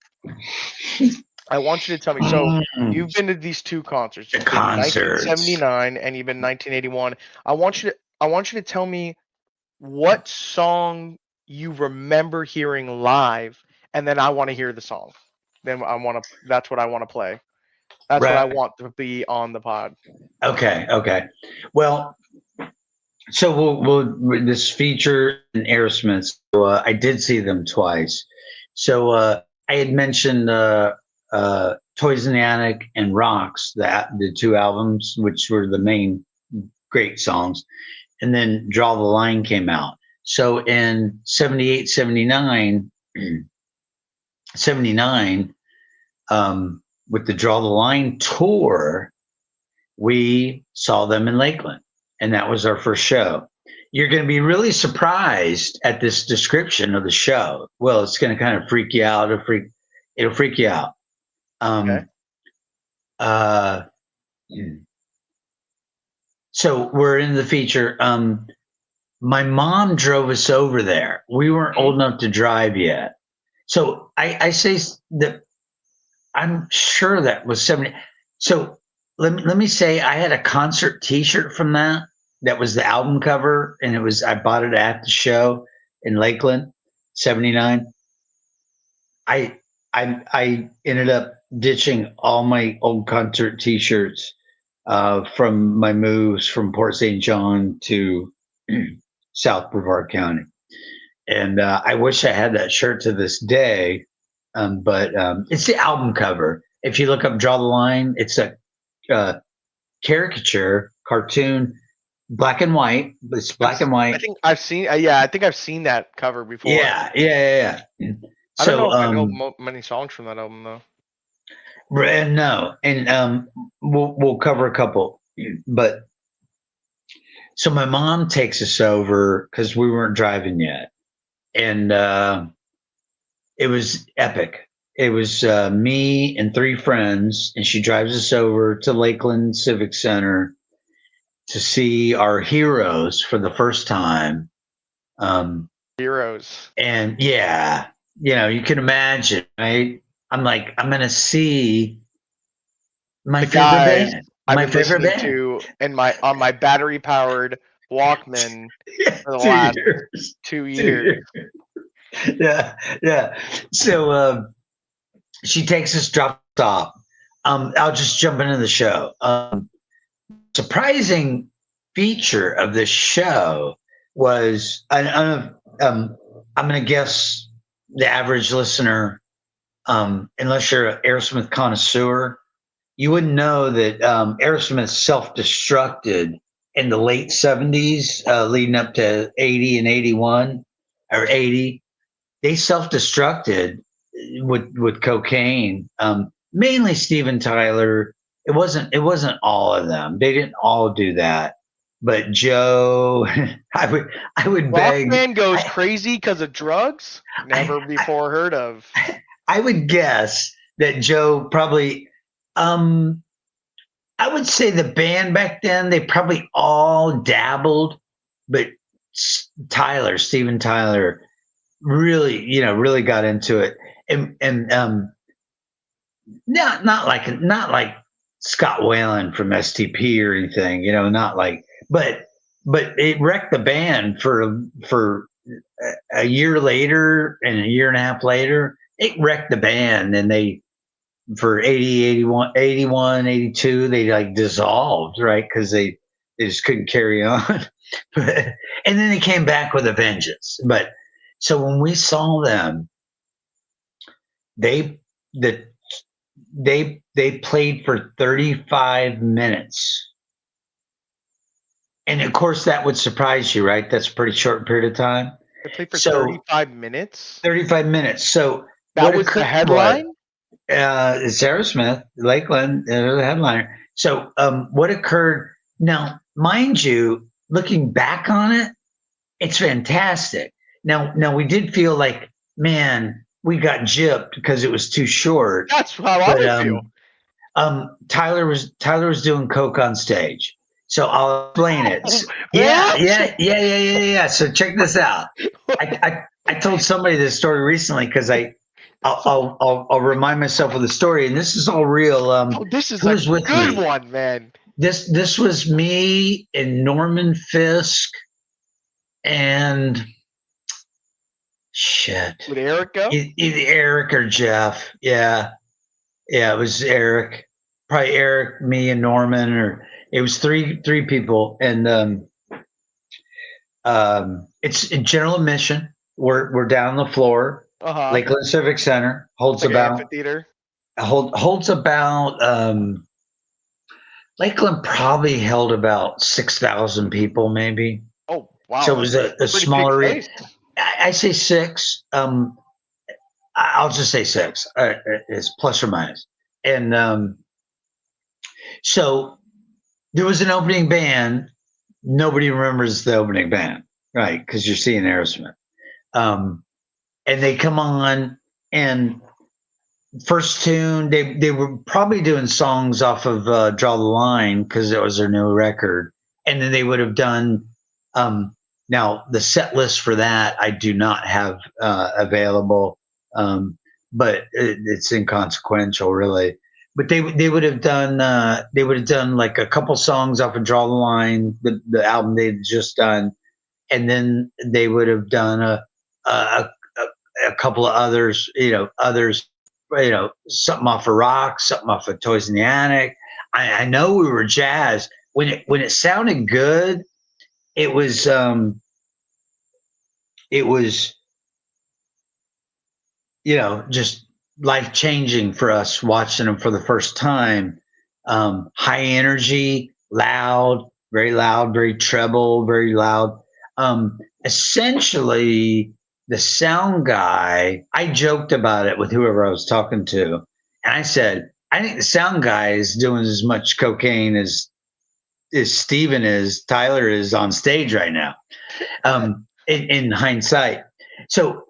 I want you to tell me. So you've been to these two concerts. The You've been concerts. 1979 and you've been 1981. I want you to tell me what song you remember hearing live, and then I want to hear the song. Then I want to. That's what I want to play. That's what I Right. want to be on the pod. Okay. Well, so we'll this feature in Aerosmith. So, I did see them twice. So I had mentioned Toys in the Attic and Rocks, the two albums, which were the main great songs. And then Draw the Line came out. So in 78, 79, 79, with the Draw the Line tour, we saw them in Lakeland, and that was our first show. You're going to be really surprised at this description of the show. Well, it's going to kind of freak you out. It'll freak you out. Okay. Uh, so we're in the feature. My mom drove us over there. We weren't old enough to drive yet. So I say that I'm sure that was 70. So let me say I had a concert T-shirt from that. That was the album cover, and I bought it at the show in Lakeland, 79. I ended up ditching all my old concert T-shirts from my moves from Port St. John to South Brevard County, and I wish I had that shirt to this day. But it's the album cover. If you look up "Draw the Line," it's a caricature cartoon, black and white. It's black and white. I think I've seen. Yeah, I think I've seen that cover before. Yeah. I don't know So if I know many songs from that album though. and no, and we'll cover a couple, but so my mom takes us over because we weren't driving yet, and it was epic. It was me and three friends, and she drives us over to Lakeland Civic Center to see our heroes for the first time. Heroes. And yeah, you can imagine, right? I'm like, I'm gonna see my favorite band. My favorite band to on my battery powered Walkman for the two last years. 2 years. Yeah. So she takes us drop stop. I'll just jump into the show. Surprising feature of this show was I'm going to guess the average listener, unless you're an Aerosmith connoisseur, you wouldn't know that Aerosmith self-destructed in the late 70s, leading up to 80 and 81 or 80. They self-destructed with cocaine. Mainly Steven Tyler. It wasn't all of them. They didn't all do that. But Joe, I would beg. Rockman goes crazy because of drugs. Never before heard of. I would guess that Joe probably. I would say the band back then, they probably all dabbled, but Steven Tyler, really got into it, and not like Scott Whalen from STP or anything, not like, but it wrecked the band for a year later and a year and a half later. It wrecked the band, and they for 80, 81, 81, 82, they like dissolved, right? Because they just couldn't carry on. And then they came back with a vengeance. But so when we saw them, they played for 35 minutes. And of course that would surprise you, right? That's a pretty short period of time. They played for 35 minutes. 35 minutes. So that was the headline? It's Aerosmith, Lakeland, they're the headliner. So what occurred now, mind you, looking back on it, it's fantastic. Now we did feel like, man, we got gypped because it was too short. That's how I But would feel. Tyler was doing coke on stage. So I'll explain it. What? Yeah. So check this out. I told somebody this story recently because I'll remind myself of the story, and this is all real. Oh, this is Who a was with good me? one, man. This was me and Norman Fisk and shit. Would Eric go? Either Eric or Jeff. Yeah, it was Eric. Probably Eric, me, and Norman, or it was three people, and it's in general admission. We're down the floor. Uh-huh. Lakeland Civic Center holds Like an about amphitheater. holds about Lakeland probably held about 6,000 people, maybe. Oh, wow. So it was a Pretty big smaller. space. I say six. I'll just say six. It's plus or minus. And so there was an opening band. Nobody remembers the opening band, right? Because you're seeing Aerosmith. And they come on, and first tune, they were probably doing songs off of Draw the Line because it was their new record. And then they would have done, now the set list for that I do not have available, but it's inconsequential really. But they would have done like a couple songs off of Draw the Line, the album they'd just done, and then they would have done a, a couple of others, something off of Rock, something off of Toys in the Attic. I know we were jazz when it sounded good. It was just life changing for us watching them for the first time. High energy, loud, very treble, very loud. Essentially, the sound guy, I joked about it with whoever I was talking to, and I said, I think the sound guy is doing as much cocaine as Tyler is on stage right now. In hindsight. So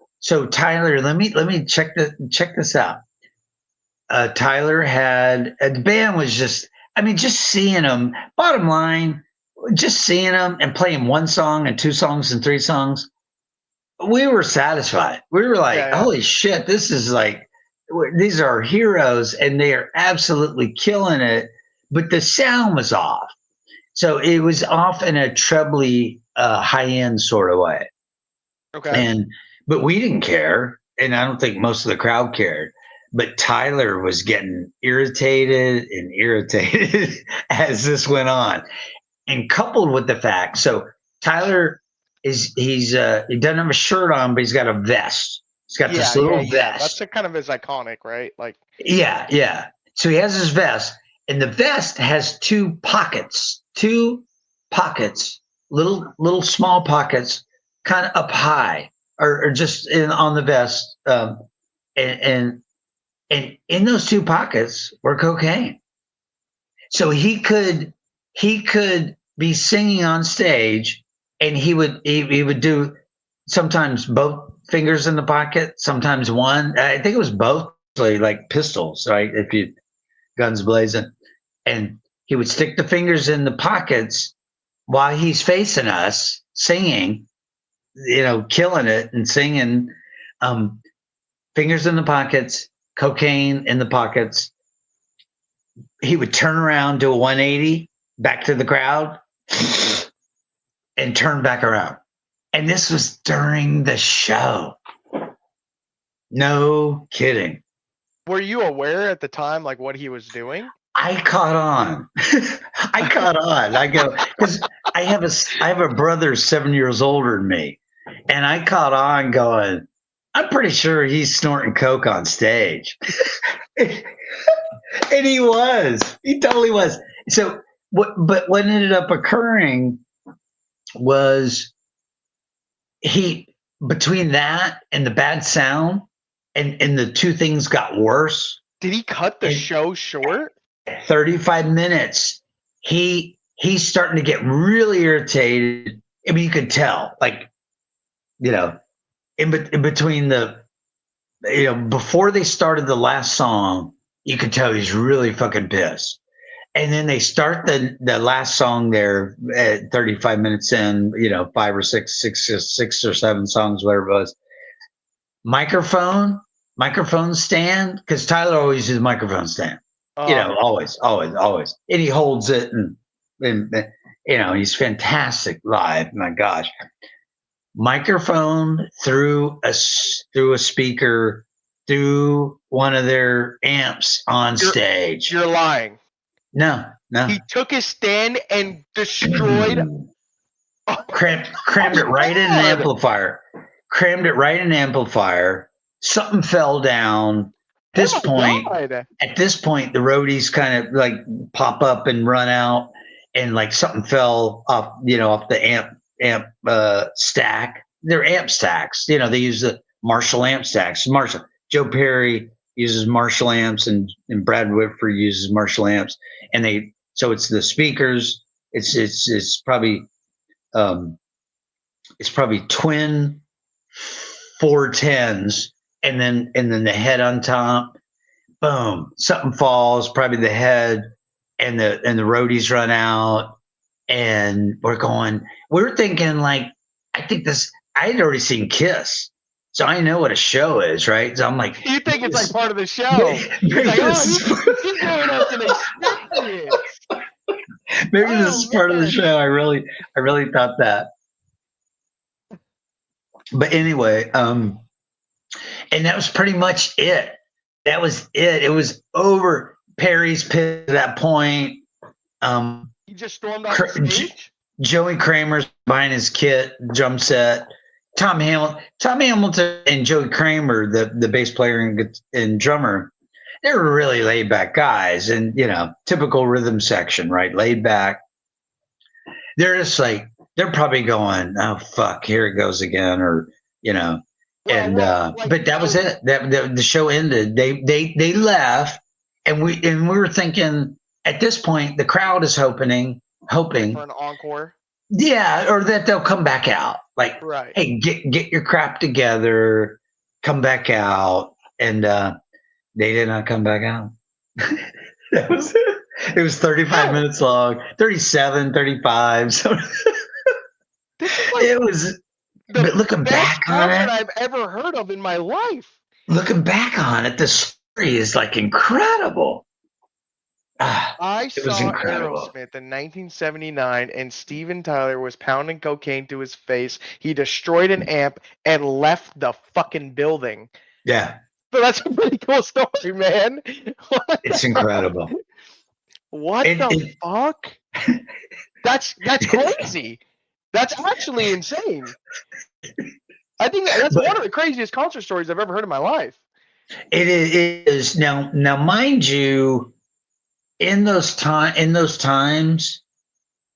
Tyler, let me check this out. Tyler had the band was just seeing them. Bottom line, just seeing them and playing one song and two songs and three songs, we were satisfied. We were like, Yeah. holy shit, this is like, these are heroes and they are absolutely killing it. But the sound was off. So it was off in a trebly, high end sort of way. Okay. But we didn't care. And I don't think most of the crowd cared. But Tyler was getting irritated as this went on. And coupled with the fact, so Tyler he doesn't have a shirt on, but he's got a vest. He's got this little vest. That's kind of his iconic, right? Like yeah. So he has his vest, and the vest has two pockets, little small pockets, kind of up high, or just on the vest, and in those two pockets were cocaine. So he could be singing on stage, and he would do sometimes both fingers in the pocket, sometimes one. I think it was both, like pistols, right? If you guns blazing, and he would stick the fingers in the pockets while he's facing us singing, killing it and singing. Fingers in the pockets, cocaine in the pockets. He would turn around, do a 180 back to the crowd, and turn back around. And this was during the show. No kidding. Were you aware at the time, like what he was doing? I caught on. I go, because I have a brother 7 years older than me, and I caught on going, I'm pretty sure he's snorting coke on stage. And he totally was. So but what ended up occurring was between that and the bad sound, and the two things got worse. Did he cut the show short? 35 minutes. He's starting to get really irritated. I mean, you could tell, like you know, in between before they started the last song, you could tell he's really fucking pissed. And then they start the last song there at 35 minutes in, five or six or seven songs, whatever it was. Microphone stand, because Tyler always uses microphone stand. Always. And he holds it, and he's fantastic live. My gosh. Microphone through a speaker through one of their amps on stage. You're lying. No. He took his stand and destroyed. Crammed it right in an amplifier. Crammed it right in an amplifier. Something fell down. At this point, the roadies kind of like pop up and run out, and like something fell off the amp stack. They're amp stacks. They use the Marshall amp stacks. Joe Perry uses Marshall amps, and Brad Whitford uses Marshall amps, and so it's the speakers. It's probably twin 410s, and then the head on top. Boom! Something falls, probably the head, and the roadies run out, and we're thinking like, I think this. I had already seen Kiss, so I know what a show is, right? So I'm like, you think it's like part of the show? He's doing us an experience. Maybe this is part of the show. I really thought that. But anyway, and that was pretty much it. That was it. It was over. Perry's pissed at that point. He just stormed off the stage. Joey Kramer's behind his kit, drum set. Tom Hamilton and Joey Kramer, the bass player and drummer, they were really laid back guys, and typical rhythm section, right? Laid back. They're just like, they're probably going, oh fuck, here it goes again, or but that was it. The show ended. They left, and we were thinking at this point the crowd is hoping for an encore. Yeah, or that they'll come back out. Like, right. Hey, get your crap together, come back out, and they did not come back out. That was it. It was 35 minutes long, 37, 35. So it was. But looking back on it, I've ever heard of in my life. Looking back on it, the story is like incredible. I saw Aerosmith in 1979, and Steven Tyler was pounding cocaine to his face. He destroyed an amp and left the fucking building. Yeah. So that's a pretty cool story, man. It's incredible. What the fuck? That's crazy. That's actually insane. I think that's one of the craziest concert stories I've ever heard in my life. It is. Now, mind you, in those times,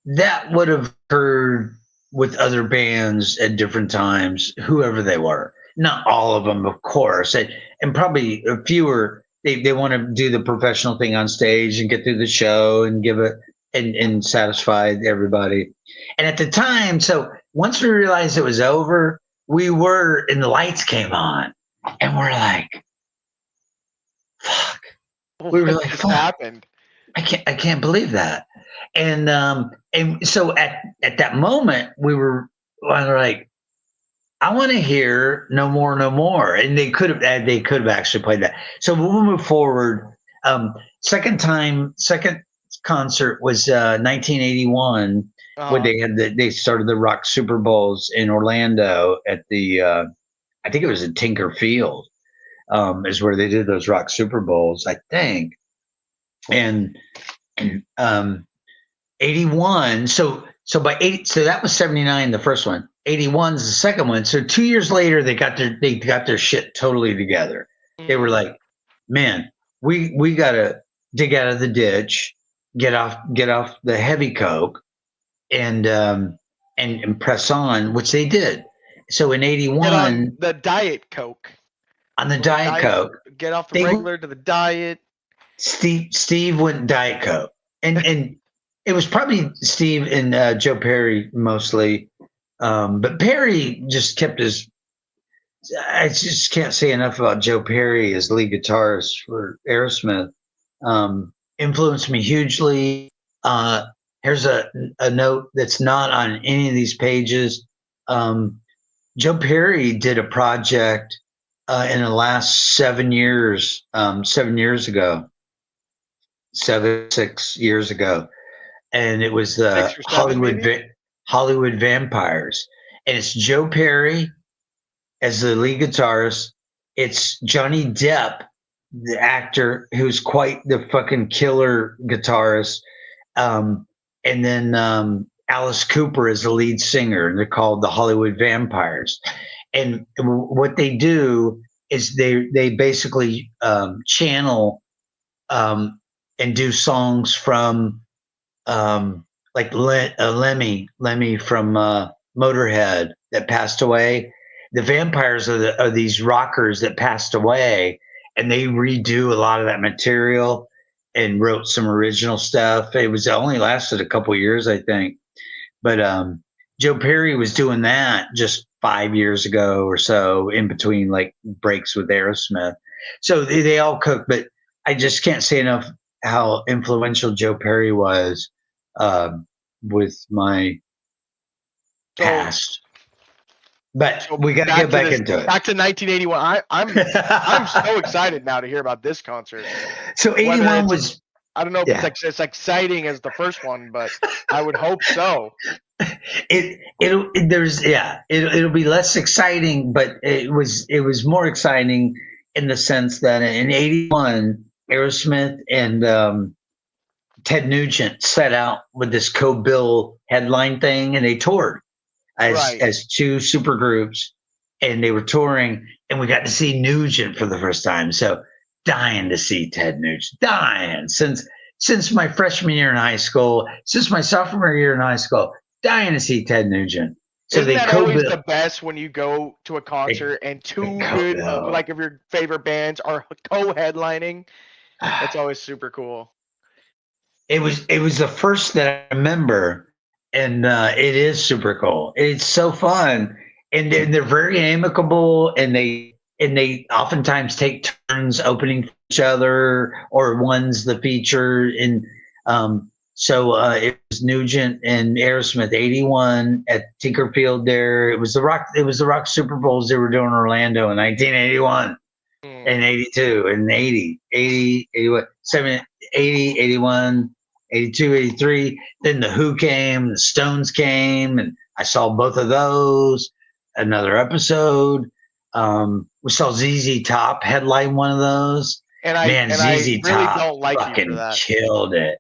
that would have occurred with other bands at different times, whoever they were. Not all of them, of course, and probably a fewer. They want to do the professional thing on stage and get through the show and give it and satisfy everybody. And at the time, so once we realized it was over, and the lights came on, and we're like, fuck. We were like, fuck. Happened? I can't believe that. And so at that moment, we were like, I want to hear No More, No More. And they could have actually played that. So we'll move forward. Second concert was 1981, when they started the Rock Super Bowls in Orlando at the I think it was at Tinker Field, is where they did those Rock Super Bowls, I think. And 81. So that was 79, the first one. 81 is the second one. So 2 years later, they got their shit totally together. They were like, man, we gotta dig out of the ditch, get off the heavy coke, and press on, which they did. So in 81, the Diet Coke. On the Diet Coke, get off the regular to the diet. Steve went Diet Coke, and it was probably Steve and Joe Perry mostly. But Perry just kept his. I just can't say enough about Joe Perry as lead guitarist for Aerosmith. Influenced me hugely. Uh, Here's a note that's not on any of these pages. Um, Joe Perry did a project in the last 7 years, 7 years ago, 6 years ago, and it was the 6 or 7, maybe. Hollywood Vampires, and it's Joe Perry as the lead guitarist. It's Johnny Depp, the actor, who's quite the fucking killer guitarist, um, and then Alice Cooper is the lead singer, and they're called the Hollywood Vampires. And what they do is they basically channel um, and do songs from like Lemmy from Motorhead that passed away. The vampires are these rockers that passed away, and they redo a lot of that material and wrote some original stuff. It only lasted a couple years, I think. But Joe Perry was doing that just 5 years ago or so, in between like breaks with Aerosmith. So they all cook, but I just can't say enough how influential Joe Perry was with my So, past. But so we got to get back into it. Back to 1981. I'm so excited now to hear about this concert. So 81 was. I don't know if it's as exciting as the first one, but I would hope so. It'll be less exciting, but it was more exciting in the sense that in 81 Aerosmith and Ted Nugent set out with this co-bill headline thing, and they toured as two super groups, and they were touring, and we got to see Nugent for the first time. So dying to see Ted Nugent, dying since my freshman year in high school, since my sophomore year in high school, dying to see Ted Nugent. So isn't that always the best when you go to a concert and two good, like of your favorite bands are co-headlining? That's always super cool. It was the first that I remember, and it is super cool. It's so fun, and they're very amicable, and they oftentimes take turns opening for each other, or one's the feature. And so it was Nugent and Aerosmith 81 at Tinker Field. There, it was the Rock Super Bowls they were doing in Orlando in 1981. And 82 and 80, 81, 80, 81, 82, 83. Then the Who came, the Stones came, and I saw both of those. Another episode. We saw ZZ Top headline one of those. And ZZ Top don't like fucking you for that. Killed it.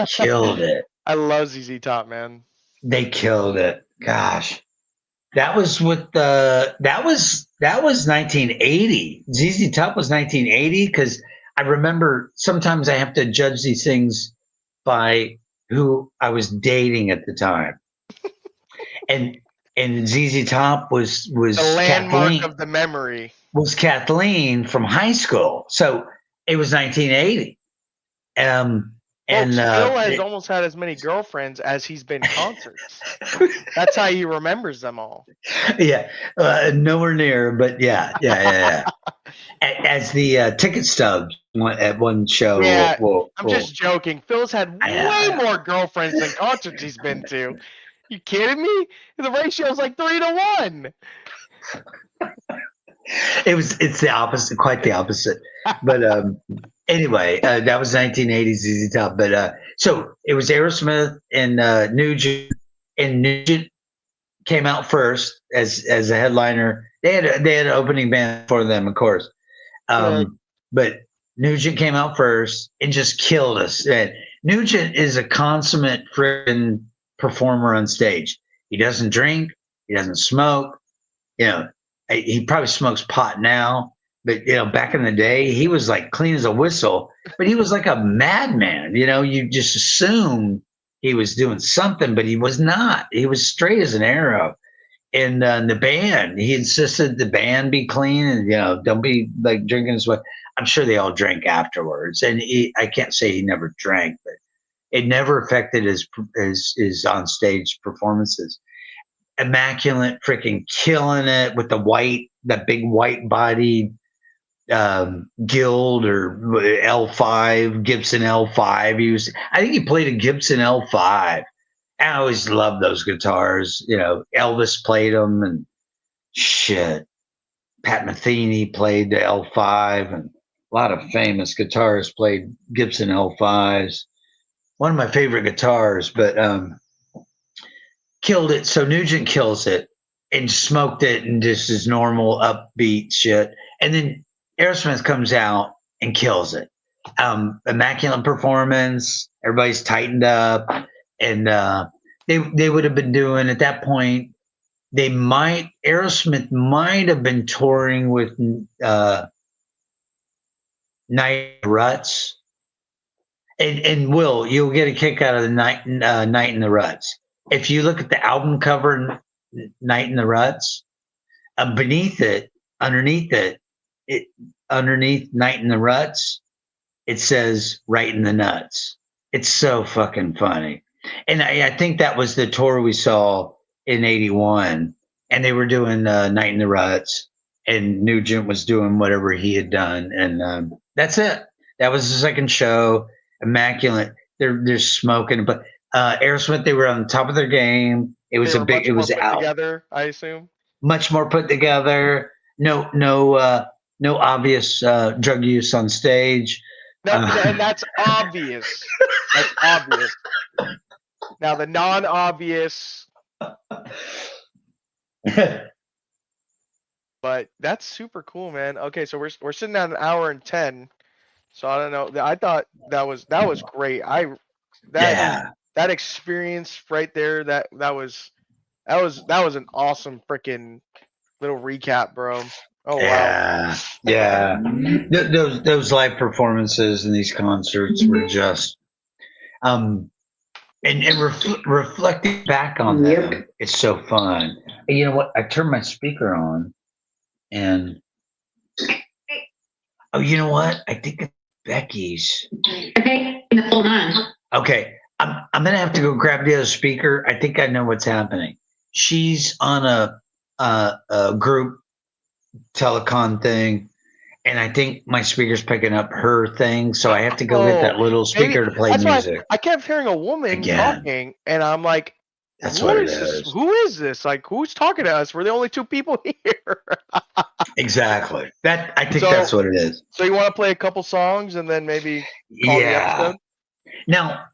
Killed it. I love ZZ Top, man. They killed it. Gosh. That was that was 1980. ZZ Top was 1980, because I remember sometimes I have to judge these things by who I was dating at the time. and ZZ Top was the landmark Kathleen, of the memory. Was Kathleen from high school. So it was 1980. And Phil has almost had as many girlfriends as he's been concerts. That's how he remembers them all. Yeah, nowhere near, but yeah. As the ticket stubs at one show. Yeah, I'm just joking. Phil's had way more girlfriends than concerts he's been to. You kidding me? The ratio's like 3-1. It's the opposite, quite the opposite. But anyway, that was 1980s ZZ Top. But so it was Aerosmith and Nugent, and Nugent came out first as a headliner. They had an opening band for them, of course. But Nugent came out first and just killed us. And Nugent is a consummate freaking performer on stage. He doesn't drink. He doesn't smoke. He probably smokes pot now, but back in the day, he was like clean as a whistle. But he was like a madman. You just assume he was doing something, but he was not. He was straight as an arrow. And the band, he insisted the band be clean and don't be like drinking as well. I'm sure they all drank afterwards, and I can't say he never drank, but it never affected his on stage performances. immaculate, freaking killing it with the big white bodied Guild or L5, Gibson L5. I think he played a Gibson L5. I always loved those guitars. Elvis played them and shit. Pat Metheny played the L5, and a lot of famous guitarists played Gibson L5s. One of my favorite guitars, but killed it. So Nugent kills it and smoked it and just his normal upbeat shit. And then Aerosmith comes out and kills it. Immaculate performance. Everybody's tightened up, and they would have been doing at that point. Aerosmith might have been touring with Night Ruts, and you'll get a kick out of the Night in the Ruts. If you look at the album cover, Night in the Ruts, underneath Night in the Ruts, it says Right in the Nuts. It's so fucking funny. And I think that was the tour we saw in 81, and they were doing Night in the Ruts, and Nugent was doing whatever he had done. And that's it. That was the second show. Immaculate. They're smoking, but Aerosmith, they were on the top of their game. It was out together, I assume. Much more put together. No obvious drug use on stage. No, and that's obvious. That's obvious. Now the non-obvious. But that's super cool, man. Okay, so we're sitting at 1:10. So I don't know. I thought that was great. That experience right there. That was an awesome freaking little recap, bro. Oh wow. Yeah. Those live performances and these concerts were just and reflecting back on them, it's so fun. And you know what? I turned my speaker on, and you know what? I think it's Becky's. Okay, hold on. Okay, I'm gonna have to go grab the other speaker. I think I know what's happening. She's on a group telecon thing, and I think my speaker's picking up her thing, so I have to go get that little speaker to play music. I kept hearing a woman talking, and I'm like, that's what it is. Who is this? Like, who's talking to us? We're the only two people here. Exactly. I think that's what it is. So you want to play a couple songs and then maybe call the episode? Now,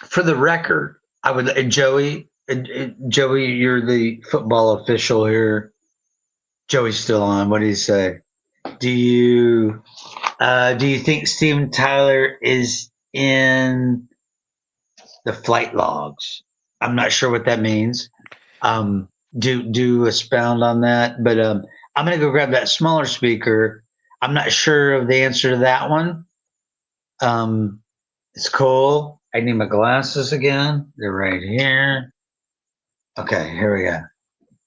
for the record, I would Joey, you're the football official here. Joey's still on. What do you say? Do you think Steven Tyler is in the flight logs? I'm not sure what that means. Do expound on that. But I'm gonna go grab that smaller speaker. I'm not sure of the answer to that one. It's cool. I need my glasses again. They're right here. Okay, here we go.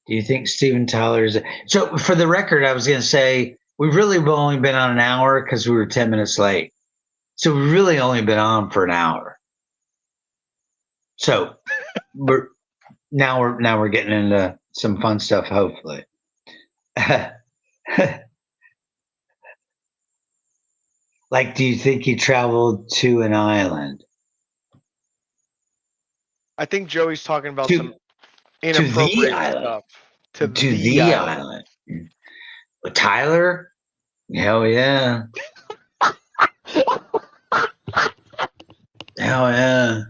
Do you think Steven Tyler's... So for the record, I was going to say, we've really only been on an hour because we were 10 minutes late. So we've really only been on for an hour. So we're getting into some fun stuff, hopefully. Like, do you think you traveled to an island? I think Joey's talking about some inappropriate stuff. To the island. With Tyler? Hell yeah. Hell yeah.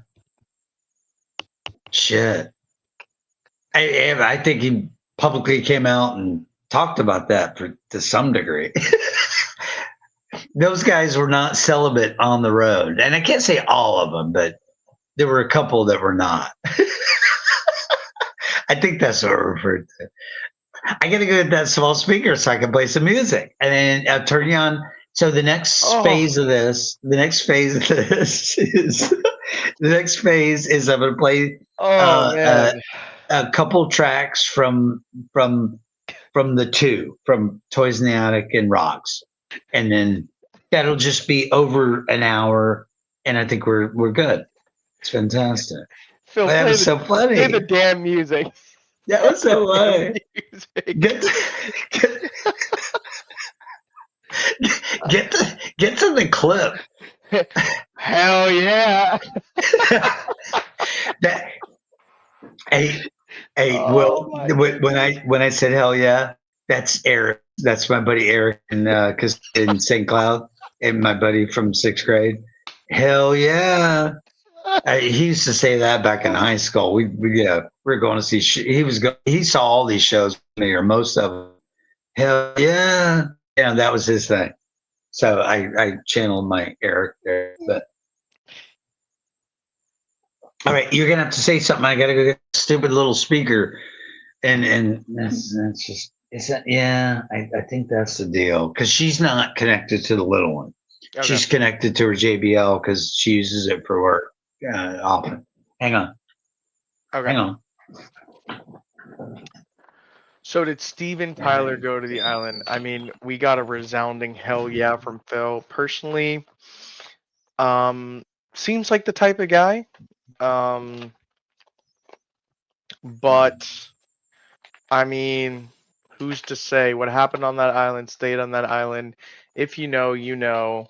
Shit. I think he publicly came out and talked about that to some degree. Those guys were not celibate on the road. And I can't say all of them, but there were a couple that were not. I think that's what we're referred to. I got to go get that small speaker so I can play some music. And then I'll turn you on. So the next phase of this is I'm going to play a couple tracks from the two, from Toys in the Attic and Rocks. And then that'll just be over an hour. And I think we're good. It's fantastic. Phil, That play was so play the funny. damn music. That was so Damn funny. music. Get to the clip. Hell yeah. That hey Oh my when I said hell yeah, that's Eric. That's my buddy Eric in St. Cloud, and my buddy from 6th grade. Hell yeah. He used to say that back in high school. We were going to see. He saw all these shows with me, or most of them. Hell yeah, yeah, that was his thing. So I channeled my Eric there. But all right, you're gonna have to say something. I gotta go get a stupid little speaker, and that's just is that yeah. I think that's the deal because she's not connected to the little one. Okay. She's connected to her JBL because she uses it for work often. Hang on. Okay. Hang on. So did Steven Tyler go to the island? I mean, we got a resounding hell yeah from Phil. Personally, seems like the type of guy. But I mean, who's to say what happened on that island stayed on that island? If you know, you know.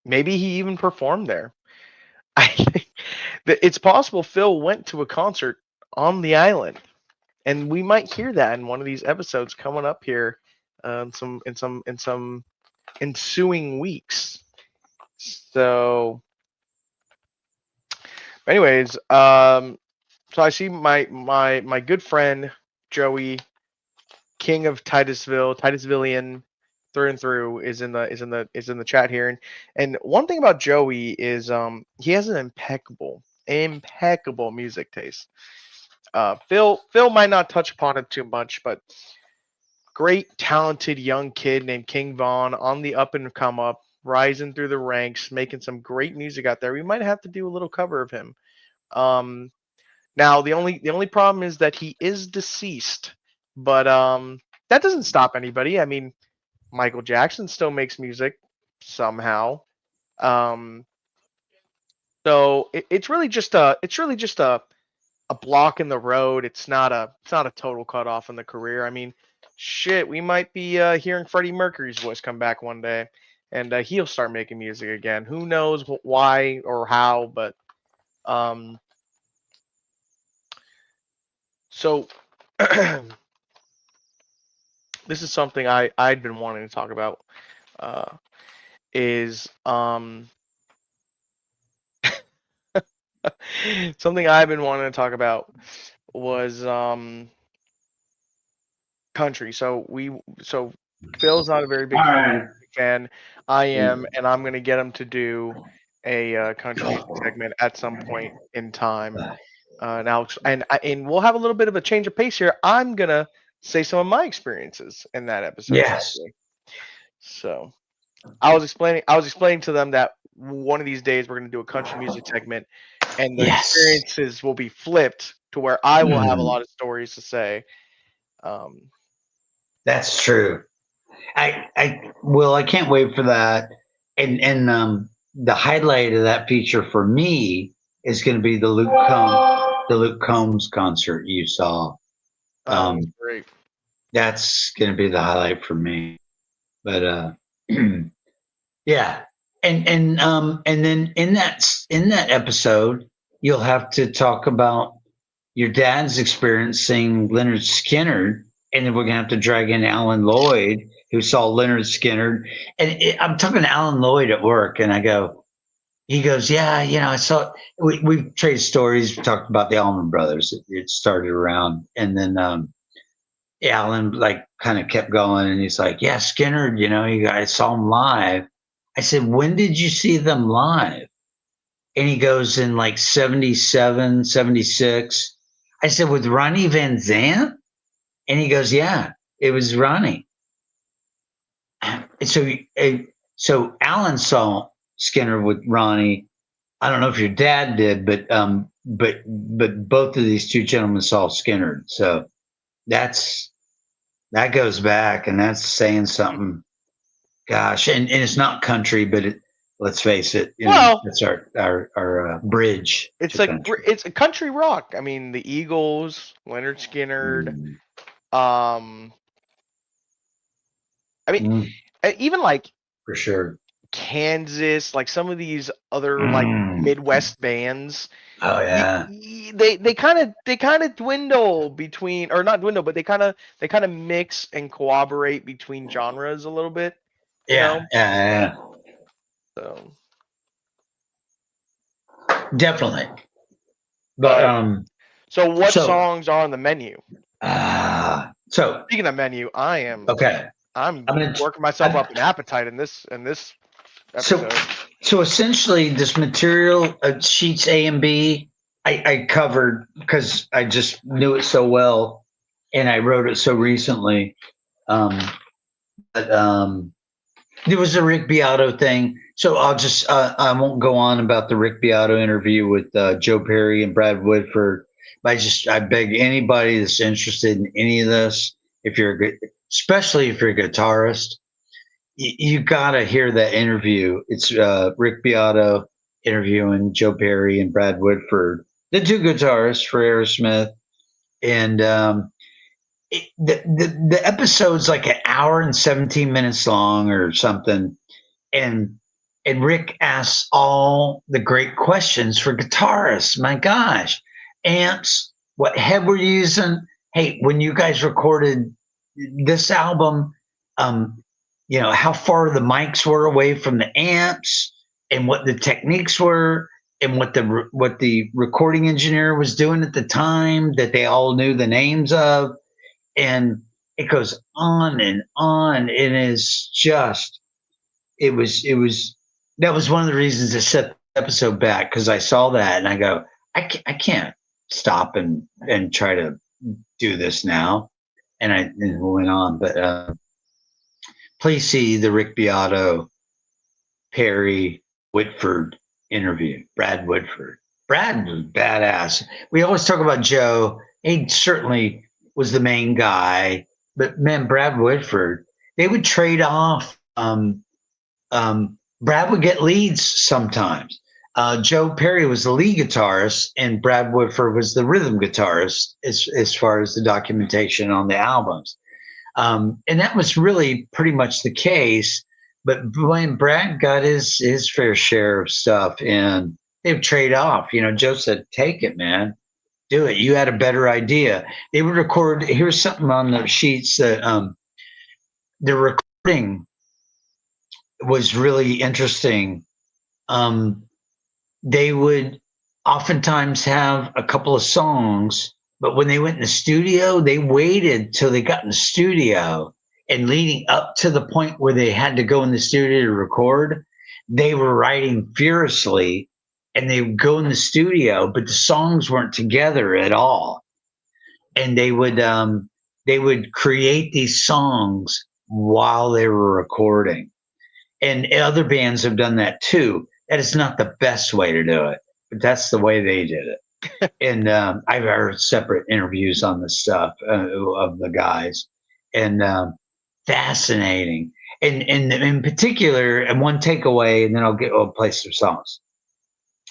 Maybe he even performed there. I think that it's possible Phil went to a concert on the island, and we might hear that in one of these episodes coming up here, in some ensuing weeks. So, anyways, so I see my good friend Joey, King of Titusvillian through and through, is in the chat here, and one thing about Joey is he has an impeccable music taste. Phil might not touch upon it too much, but great talented young kid named King Vaughn on the up and come up, rising through the ranks, making some great music out there. We might have to do a little cover of him. Now the only problem is that he is deceased, but that doesn't stop anybody. I mean, Michael Jackson still makes music somehow. So it's really just a block in the road. It's not a total cutoff in the career. I mean, shit, we might be hearing Freddie Mercury's voice come back one day, and he'll start making music again. Who knows why or how? But um, so this is something I'd been wanting to talk about. Is something I've been wanting to talk about was country. So Phil's not a very big All country right. fan. I am, and I'm gonna get him to do a country music segment at some point in time. Now, and we'll have a little bit of a change of pace here. I'm gonna say some of my experiences in that episode. Yes. So I was explaining to them that one of these days we're gonna do a country music segment, and the Yes. experiences will be flipped to where I will have a lot of stories to say. That's true. I can't wait for that. And the highlight of that feature for me is going to be the Luke Combs concert you saw. Great. That's going to be the highlight for me. But yeah, and then in that episode, you'll have to talk about your dad's experience seeing Leonard Skinner, and then we're gonna have to drag in Alan Lloyd, who saw Leonard Skinner. And I'm talking to Alan Lloyd at work, and he goes, yeah, I saw. We've traded stories. We talked about the Allman Brothers. It started around, and then Alan like kind of kept going, and he's like, yeah, Skinner, I saw him live. I said, when did you see them live? And he goes in like 77, 76. I said, with Ronnie Van Zant? And he goes, yeah, it was Ronnie. And so Alan saw Skinner with Ronnie. I don't know if your dad did, but both of these two gentlemen saw Skinner. So that goes back, and that's saying something. Gosh, and it's not country, but Let's face it. Well, it's our bridge. it's to like country. it's a country rock. I mean, the Eagles, Leonard Skinner. Mm, Um, I mean, mm, even like for sure. Kansas, like some of these other like Mm. Midwest bands. Oh yeah. They kind of dwindle between, or not dwindle, but they kind of mix and cooperate between genres a little bit, you Yeah. know. Yeah. So, Definitely. But but so what so songs are on the menu? so Speaking of menu, okay. I'm I'm gonna. working myself I, up an appetite in this so episode. so essentially, this material sheets A and B, I covered because I just knew it so well, and I wrote it so recently. Um, but there was a Rick Beato thing, so I won't go on about the Rick Beato interview with Joe Perry and Brad Woodford. But I beg anybody that's interested in any of this, if you're a good, especially if you're a guitarist, you gotta hear that interview. It's Rick Beato interviewing Joe Perry and Brad Woodford, the two guitarists for Aerosmith, and the episode's like an hour and 17 minutes long or something, and Rick asks all the great questions for guitarists. My gosh, amps, what head we're using. Hey, when you guys recorded this album, um, how far the mics were away from the amps, and what the techniques were, and what the recording engineer was doing at the time that they all knew the names of, and it goes on and on. It is just it was that was one of the reasons to set the episode back, because I saw that and I go, I can't stop and try to do this now, and went on. But please see the Rick Beato Perry Whitford interview. Brad Woodford. Brad was badass. We always talk about Joe. He certainly was the main guy, but man, Brad Woodford. They would trade off. Brad would get leads sometimes. Joe Perry was the lead guitarist, and Brad Woodford was the rhythm guitarist, as far as the documentation on the albums. And that was really pretty much the case. But when Brad got his fair share of stuff, and they would trade off. Joe said, "Take it, man. Do it. You had a better idea." They would record. Here's something on the sheets that the recording was really interesting. Um, they would oftentimes have a couple of songs, but when they went in the studio, they waited till they got in the studio, and leading up to the point where they had to go in the studio to record, they were writing furiously, and they would go in the studio, but the songs weren't together at all. And they would create these songs while they were recording. And other bands have done that too. That is not the best way to do it, but that's the way they did it. And I've heard separate interviews on the stuff of the guys, and fascinating. And in particular, and one takeaway, and then I'll play some songs.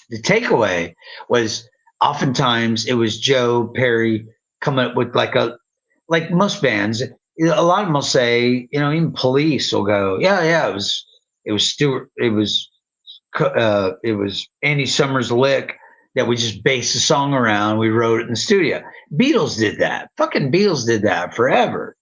The takeaway was oftentimes it was Joe Perry coming up with like most bands. A lot of them will say, even Police will go, yeah, it was Stewart, it was Andy Summers' lick that we just based the song around. We wrote it in the studio. Beatles did that. Fucking Beatles did that forever,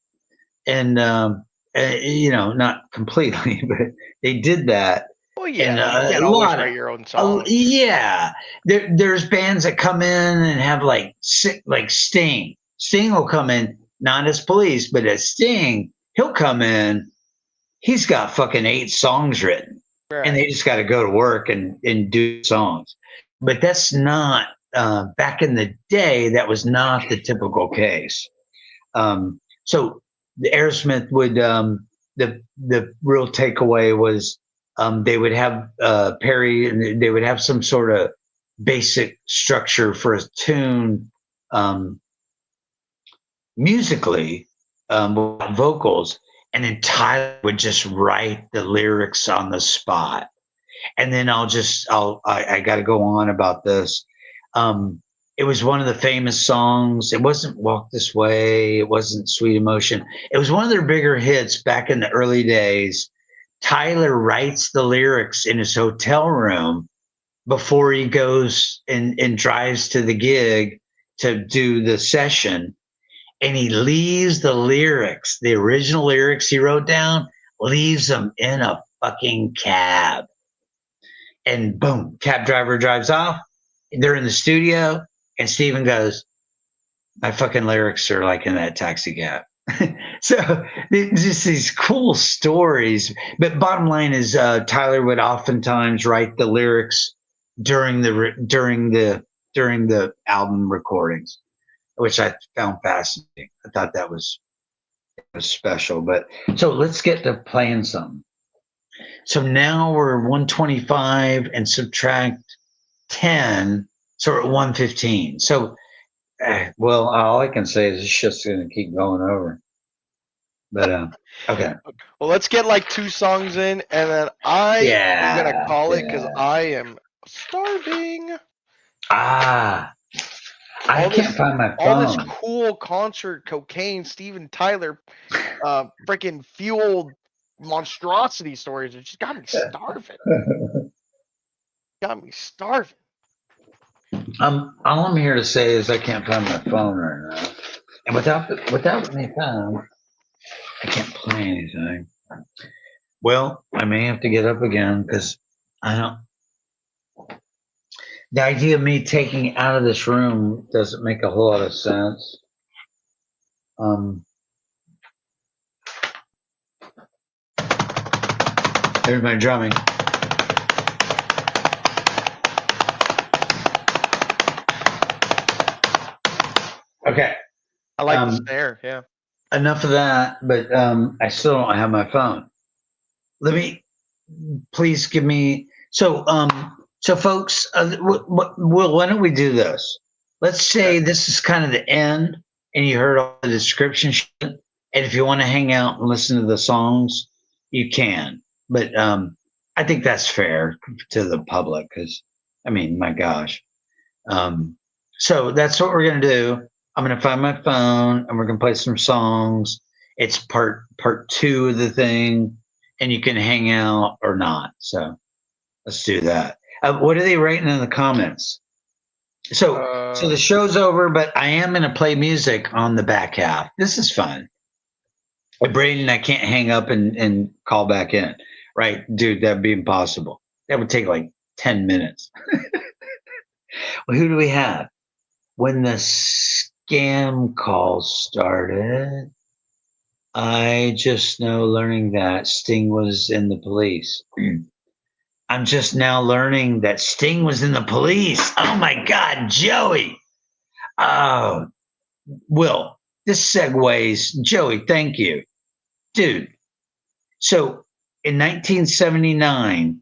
and not completely, but they did that. Well, And yeah, you can't a always lot write your own of, songs. yeah, there's bands that come in and have like Sting. Sting will come in not as Police, but as Sting. He'll come in. He's got fucking 8 songs written, and they Right. just got to go to work and do songs. But that's not back in the day. That was not the typical case. So the Aerosmith would the real takeaway was they would have Perry, and they would have some sort of basic structure for a tune, musically, vocals, and then Tyler would just write the lyrics on the spot. and then I got to go on about this. It was one of the famous songs. It wasn't Walk This Way. It wasn't Sweet Emotion. It was one of their bigger hits back in the early days. Tyler writes the lyrics in his hotel room before he goes and drives to the gig to do the session. And he leaves the lyrics, the original lyrics he wrote down, leaves them in a fucking cab. And boom, cab driver drives off. They're in the studio, and Steven goes, my fucking lyrics are like in that taxi cab. So just these cool stories. But bottom line is, Tyler would oftentimes write the lyrics during the album recordings, which I found fascinating. I thought that was special. But so let's get to playing something. So now we're 125 and subtract 10, so we're at 115. So, well, all I can say is this shit's going to keep going over. But okay. Well, let's get like 2 songs in, and then I'm gonna call it because I am starving. I can't find my phone. All this cool concert cocaine, Steven Tyler, freaking fueled monstrosity stories. It just got me starving. All I'm here to say is I can't find my phone right now, and without my phone, I can't play anything. Well, I may have to get up again because I don't. The idea of me taking it out of this room doesn't make a whole lot of sense. There's my drumming. Okay. I like the snare, yeah. Enough of that, but I still don't have my phone. Please give me. So folks, why don't we do this? Let's say this is kind of the end, and you heard all the description shit. And if you want to hang out and listen to the songs, you can. But I think that's fair to the public because, I mean, my gosh. So that's what we're gonna do. I'm gonna find my phone and we're gonna play some songs. It's part 2 of the thing, and you can hang out or not. So let's do that. What are they writing in the comments? So the show's over, but I am gonna play music on the back half. This is fun. Braden, I can't hang up and call back in, right, dude? That'd be impossible. That would take like 10 minutes. Well, who do we have? When the scam calls started, I just know learning that Sting was in the police. I'm just now learning that Sting was in the police. Oh my God, Joey. Oh, Will, this segues. Joey, thank you. Dude, so in 1979,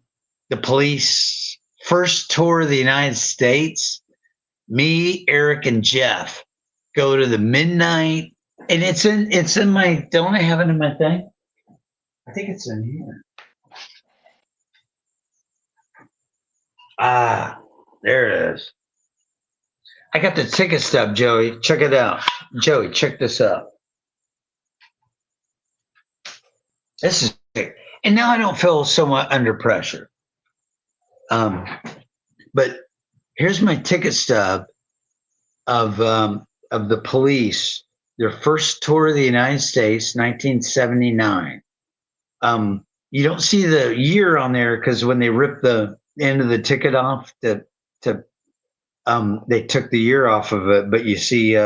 the police first tour of the United States, me, Eric, and Jeff go to the midnight, and it's in my, don't I have it in my thing? I think it's in here. There it is. I got the ticket stub, Joey. Check it out. Joey, check this out. This is big. And now I don't feel so much under pressure. But here's my ticket stub of the police, their first tour of the United States, 1979. You don't see the year on there because when they ripped the end of the ticket off, they took the year off of it. But you see,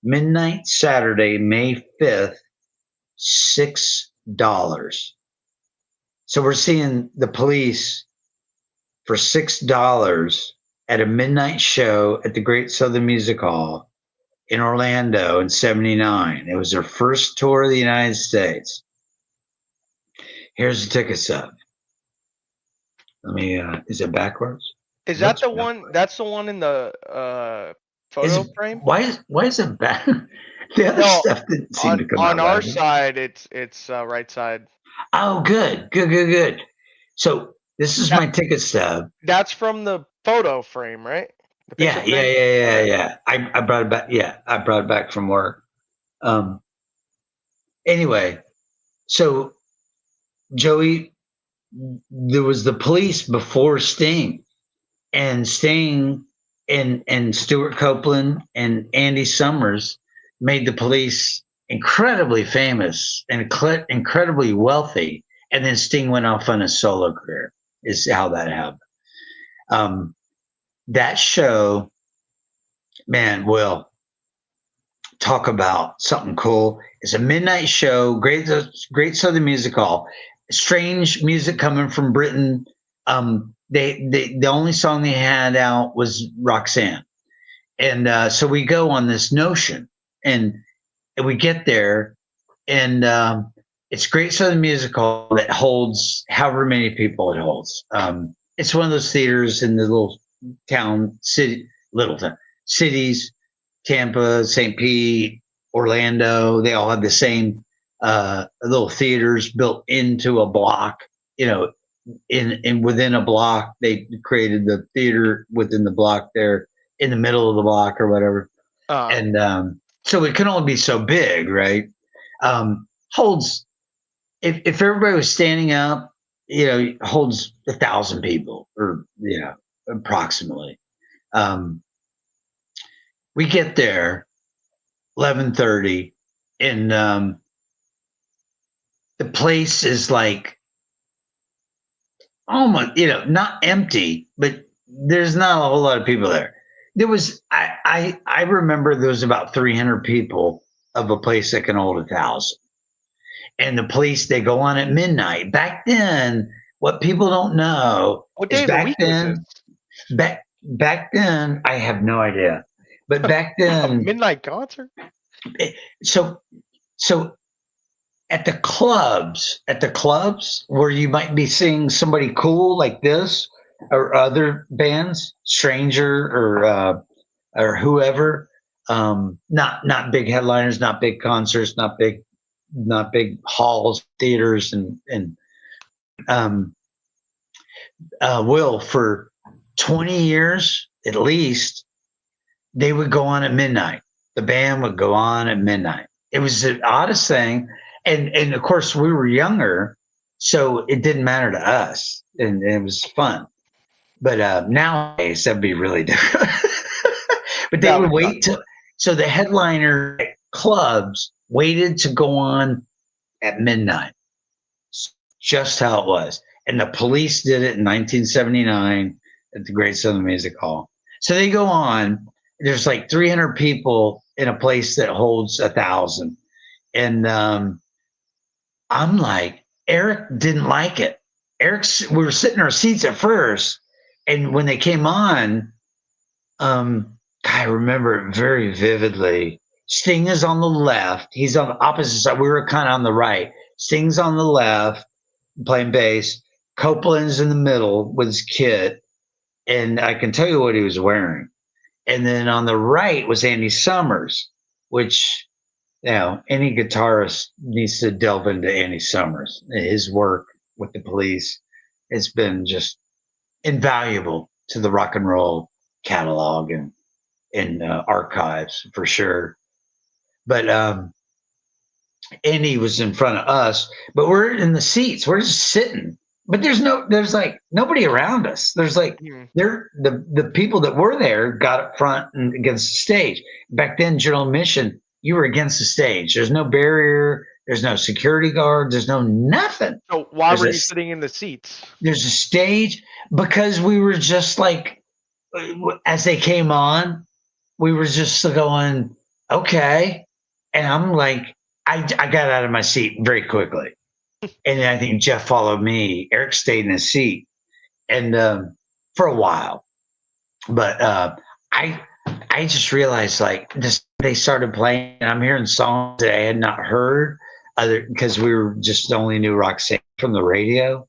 midnight Saturday, May 5th, $6. So we're seeing the police for $6 at a midnight show at the Great Southern Music Hall in Orlando in '79. It was their first tour of the United States. Here's the ticket stub. Let me, is it backwards? Is that the one? That's the one in the photo frame? Why is it back? The other stuff didn't seem to come out. On our side, it's right side. Oh, good. So This is my ticket stub. That's from the photo frame, right? The picture Yeah, frame? yeah. I brought it back. Yeah, I brought it back from work. Anyway, so Joey, there was the police before Sting, and Sting and Stuart Copeland and Andy Summers made the police incredibly famous and incredibly wealthy. And then Sting went off on a solo career. Is how that happened. That show, man, Will, talk about something cool. It's a midnight show, great Southern music hall. Strange music coming from Britain. The only song they had out was Roxanne, and so we go on this notion, and we get there, and it's Great Southern Music Hall that holds however many people it holds. It's one of those theaters in the little town cities, Tampa, St. Pete, Orlando. They all have the same little theaters built into a block. You know, in within a block, they created the theater within the block there in the middle of the block or whatever. And so it can only be so big, right? Holds if everybody was standing up, holds 1,000 people or approximately. We get there 11:30, and the place is like almost not empty, but there's not a whole lot of people there. There was I remember there was about 300 people of a place that can hold 1,000. And the police, they go on at midnight. Back then, what people don't know What is day of the week was this? back then, I have no idea. But back A then, midnight concert? so at the clubs where you might be seeing somebody cool like this or other bands, Stranger or whoever, not big headliners, not big concerts, not big halls, theaters, and Will, for 20 years at least, they would go on at midnight. The band would go on at midnight. It was the oddest thing, and of course we were younger, so it didn't matter to us, and it was fun. But nowadays that'd be really different. But they would wait till so the headliner clubs waited to go on at midnight. Just how it was. And the police did it in 1979 at the Great Southern Music Hall. So they go on. There's like 300 people in a place that holds 1,000. And I'm like, Eric didn't like it. We were sitting in our seats at first. And when they came on, I remember it very vividly. Sting is on the left. He's on the opposite side. We were kind of on the right. Sting's on the left, playing bass. Copeland's in the middle with his kit. And I can tell you what he was wearing. And then on the right was Andy Summers, which, any guitarist needs to delve into Andy Summers. His work with the Police has been just invaluable to the rock and roll catalog and archives for sure. But Andy was in front of us, but we're in the seats. We're just sitting. But there's like nobody around us. There's like the people that were there got up front and against the stage. Back then, general admission, you were against the stage. There's no barrier. There's no security guard. There's no nothing. So why were you sitting in the seats? There's a stage because we were just like, as they came on, we were just going, okay. And I'm like, I got out of my seat very quickly. And I think Jeff followed me. Eric stayed in his seat, and for a while. But I just realized like they started playing, and I'm hearing songs that I had not heard because we were just only knew Roxanne from the radio.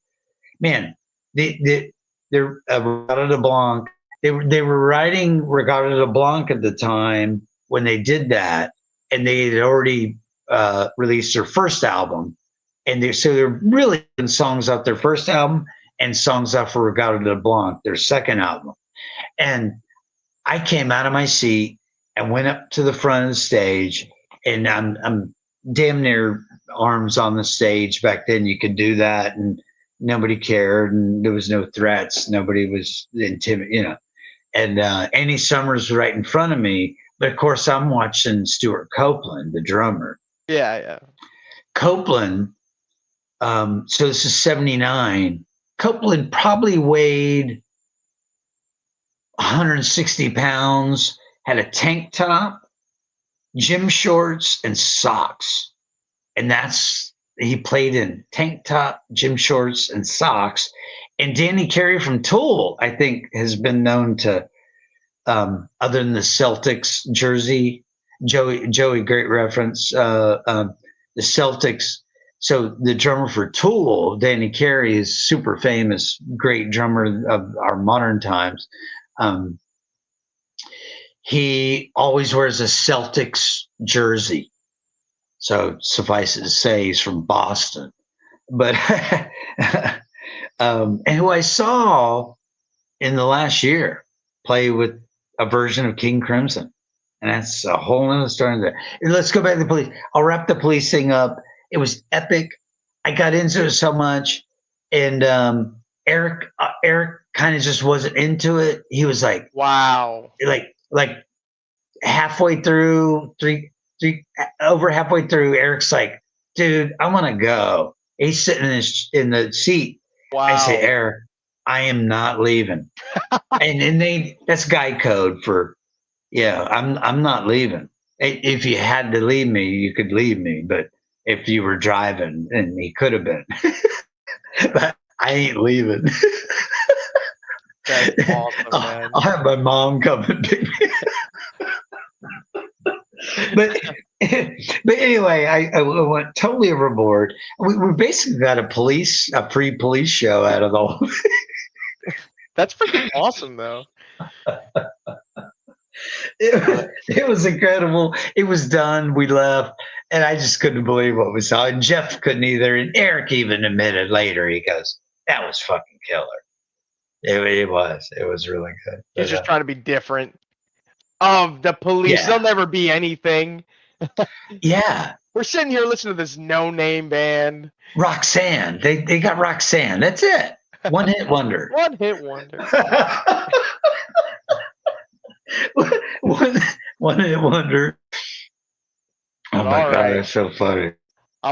Man, they're Regatta de Blanc. They were writing Regatta de Blanc at the time when they did that, and they had already released their first album. And so they're really songs off their first album, and Songs Off for Regatta de Blanc, their second album. And I came out of my seat and went up to the front of the stage, and I'm damn near arms on the stage. Back then you could do that, and nobody cared, and there was no threats. Nobody was intimidated, And Andy Summers was right in front of me. But of course, I'm watching Stuart Copeland, the drummer. Yeah. Copeland, so this is 79. Copeland probably weighed 160 pounds, had a tank top, gym shorts, and socks. And he played in tank top, gym shorts, and socks. And Danny Carey from Tool, I think, has been known to, other than the Celtics jersey, Joey, great reference, the Celtics. So the drummer for Tool, Danny Carey, is super famous, great drummer of our modern times. He always wears a Celtics jersey. So suffice it to say, he's from Boston. But and who I saw in the last year play with a version of King Crimson. And that's a whole other story there. And let's go back to the police. I'll wrap the police thing up. It was epic. I got into it so much. And Eric kind of just wasn't into it. He was like, wow. Like halfway through, over halfway through, Eric's like, dude, I want to go. He's sitting in the seat. Wow. I say, Eric, I am not leaving. and that's guy code for, yeah, I'm not leaving. If you had to leave me, you could leave me. But if you were driving, and he could have been, but I ain't leaving. That's awesome, man. I'll have my mom come and pick me but anyway, I went totally overboard. We basically got a free police show out of the whole thing. That's freaking awesome, though. It was incredible. It was done. We left, and I just couldn't believe what we saw. And Jeff couldn't either. And Eric even admitted later, he goes, "That was fucking killer." It was really good. He's just trying to be different. The police, they'll never be anything. Yeah. We're sitting here listening to this no-name band. Roxanne. They got Roxanne. That's it. One hit wonder. One hit wonder. one hit wonder. Oh my God, that's so funny. I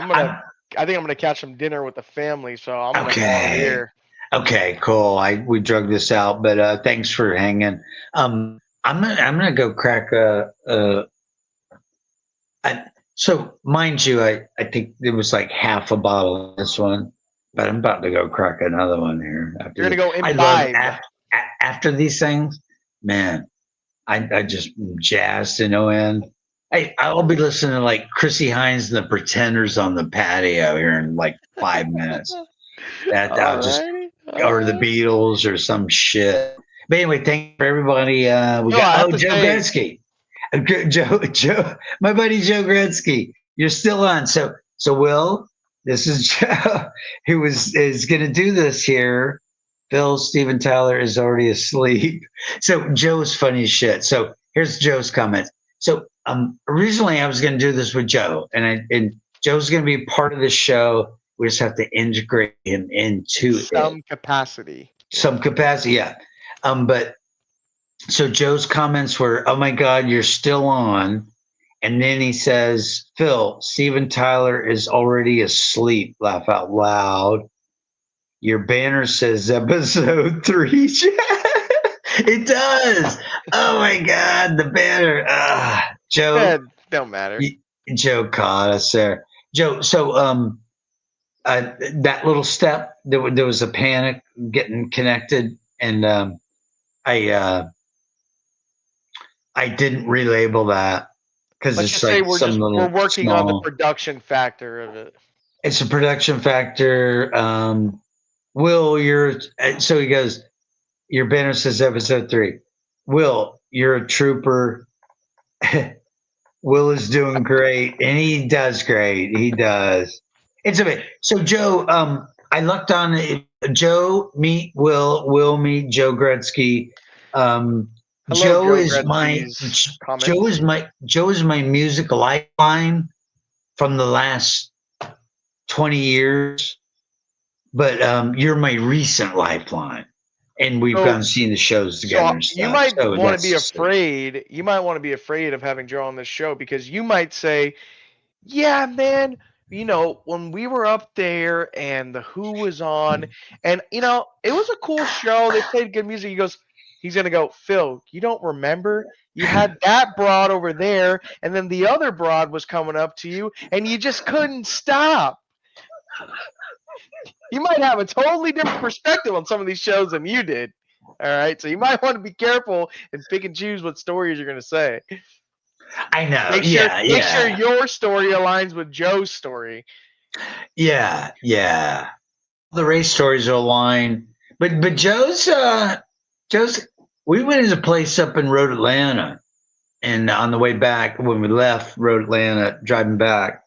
think I'm gonna catch some dinner with the family, so I'm gonna call it here. Okay, cool. We drug this out, but thanks for hanging. I'm gonna go crack so mind you, I think there was like half a bottle of this one, but I'm about to go crack another one here. You're gonna go imbibe. After these things, man. I just jazzed to no end. I'll be listening to like Chrissy Hines and the Pretenders on the patio here in like 5 minutes. I'll just or the Beatles or some shit. But anyway, thank you for everybody. We got Joe Gretzky. Joe, my buddy Joe Gretzky. You're still on. So Will, this is Joe who is gonna do this here. Phil, Steven Tyler is already asleep. So Joe's funny as shit. So here's Joe's comments. So originally I was going to do this with Joe, and Joe's going to be part of the show. We just have to integrate him into some capacity. Some capacity, yeah. But so Joe's comments were, "Oh my God, you're still on," and then he says, "Phil, Steven Tyler is already asleep." Laugh out loud. Your banner says episode 3. It does. Oh my God, the banner. Joe. Don't matter. Joe caught us there. Joe, so that little step, there was a panic getting connected, and I didn't relabel that because it's like we're working on the production factor of it. It's a production factor. Will, so he goes, your banner says episode 3. Will, you're a trooper. Will is doing great, and he does great. He does. It's amazing. So Joe, I looked on it. Joe meet Will meet Joe Gretzky. Hello, Joe Joe is my Gretzky's comments. Joe is my music lifeline from the last 20 years, but you're my recent lifeline, and we've So, gone seeing the shows so together and you stuff. might So want to that's be just afraid. You might want to be afraid of having Joe on this show because you might say, "Yeah, man, when we were up there and the Who was on, and it was a cool show. They played good music." He's gonna go, "Phil, you don't remember? You had that broad over there, and then the other broad was coming up to you, and you just couldn't stop." You might have a totally different perspective on some of these shows than you did. All right, so you might want to be careful and pick and choose what stories you're going to say. I know. Make sure your story aligns with Joe's story. Yeah. The race stories are aligned, but Joe's. We went to a place up in Road Atlanta, and on the way back when we left Road Atlanta, driving back,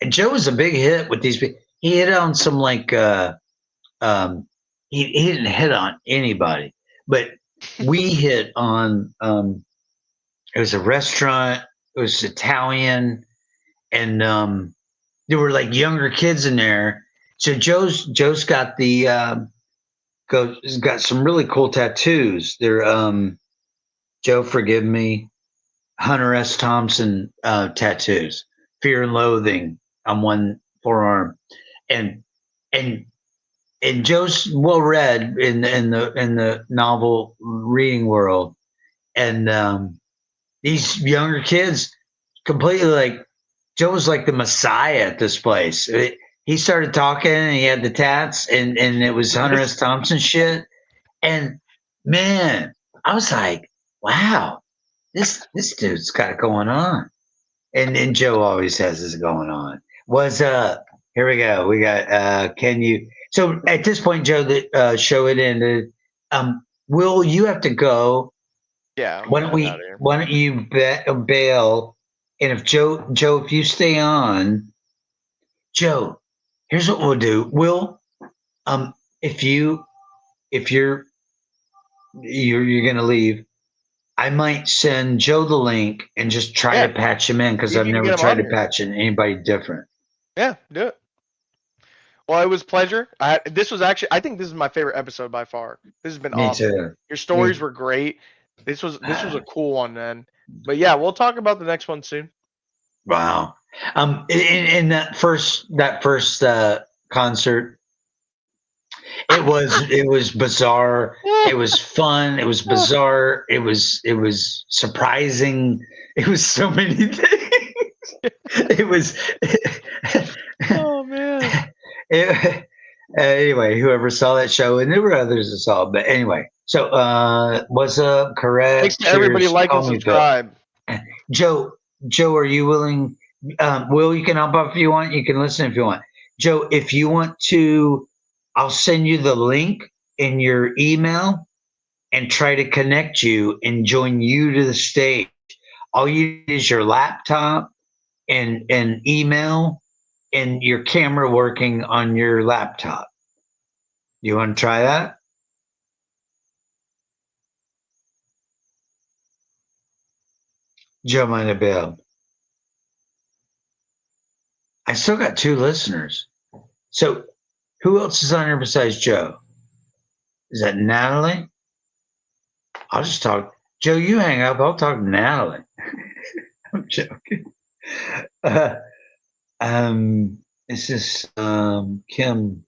and Joe was a big hit with these people. He hit on some he didn't hit on anybody, but we hit on it was a restaurant, it was Italian, and there were like younger kids in there. So Joe's got the got some really cool tattoos. They're Joe, forgive me, Hunter S. Thompson tattoos, Fear and Loathing on one forearm, and and and Joe's well read in the novel reading world, and these younger kids completely like Joe was like the messiah at this place. He started talking and he had the tats and it was Hunter S. Thompson shit. And man, I was like, wow, this dude's got it going on. And Joe always has this going on. What's up? Here we go. We got can you so at this point, Joe, the show it ended. Will you have to go? Yeah, I'm out of here. Why don't you bail? And if Joe, if you stay on, Joe, here's what we'll do. Will, um, if you if you're gonna leave, I might send Joe the link and just try Yeah, to patch him in because see if I've you can never get him tried on to here. patch in anybody different. Yeah, do it. Well, it was a pleasure. This was actually, I think this is my favorite episode by far. This has been Me awesome. too. Your stories were great. This was a cool one, man. But yeah, we'll talk about the next one soon. Wow. In that first concert, it was bizarre. It was fun. It was bizarre. It was surprising. It was so many things. It was. Oh man. Anyway, whoever saw that show, and there were others that saw it, but anyway. So, what's up? Thanks Correct. to everybody Cheers. like and Call me Phil. subscribe. Joe, Joe, are you willing? Will, you can hop up if you want. You can listen if you want. Joe, if you want to, I'll send you the link in your email and try to connect you and join you to the stage. All you need is your laptop and email and your camera working on your laptop. You want to try that? Joe might have bailed. I still got 2 listeners. So who else is on here besides Joe? Is that Natalie? I'll just talk. Joe, you hang up. I'll talk to Natalie. I'm joking. Uh, it's just Kim.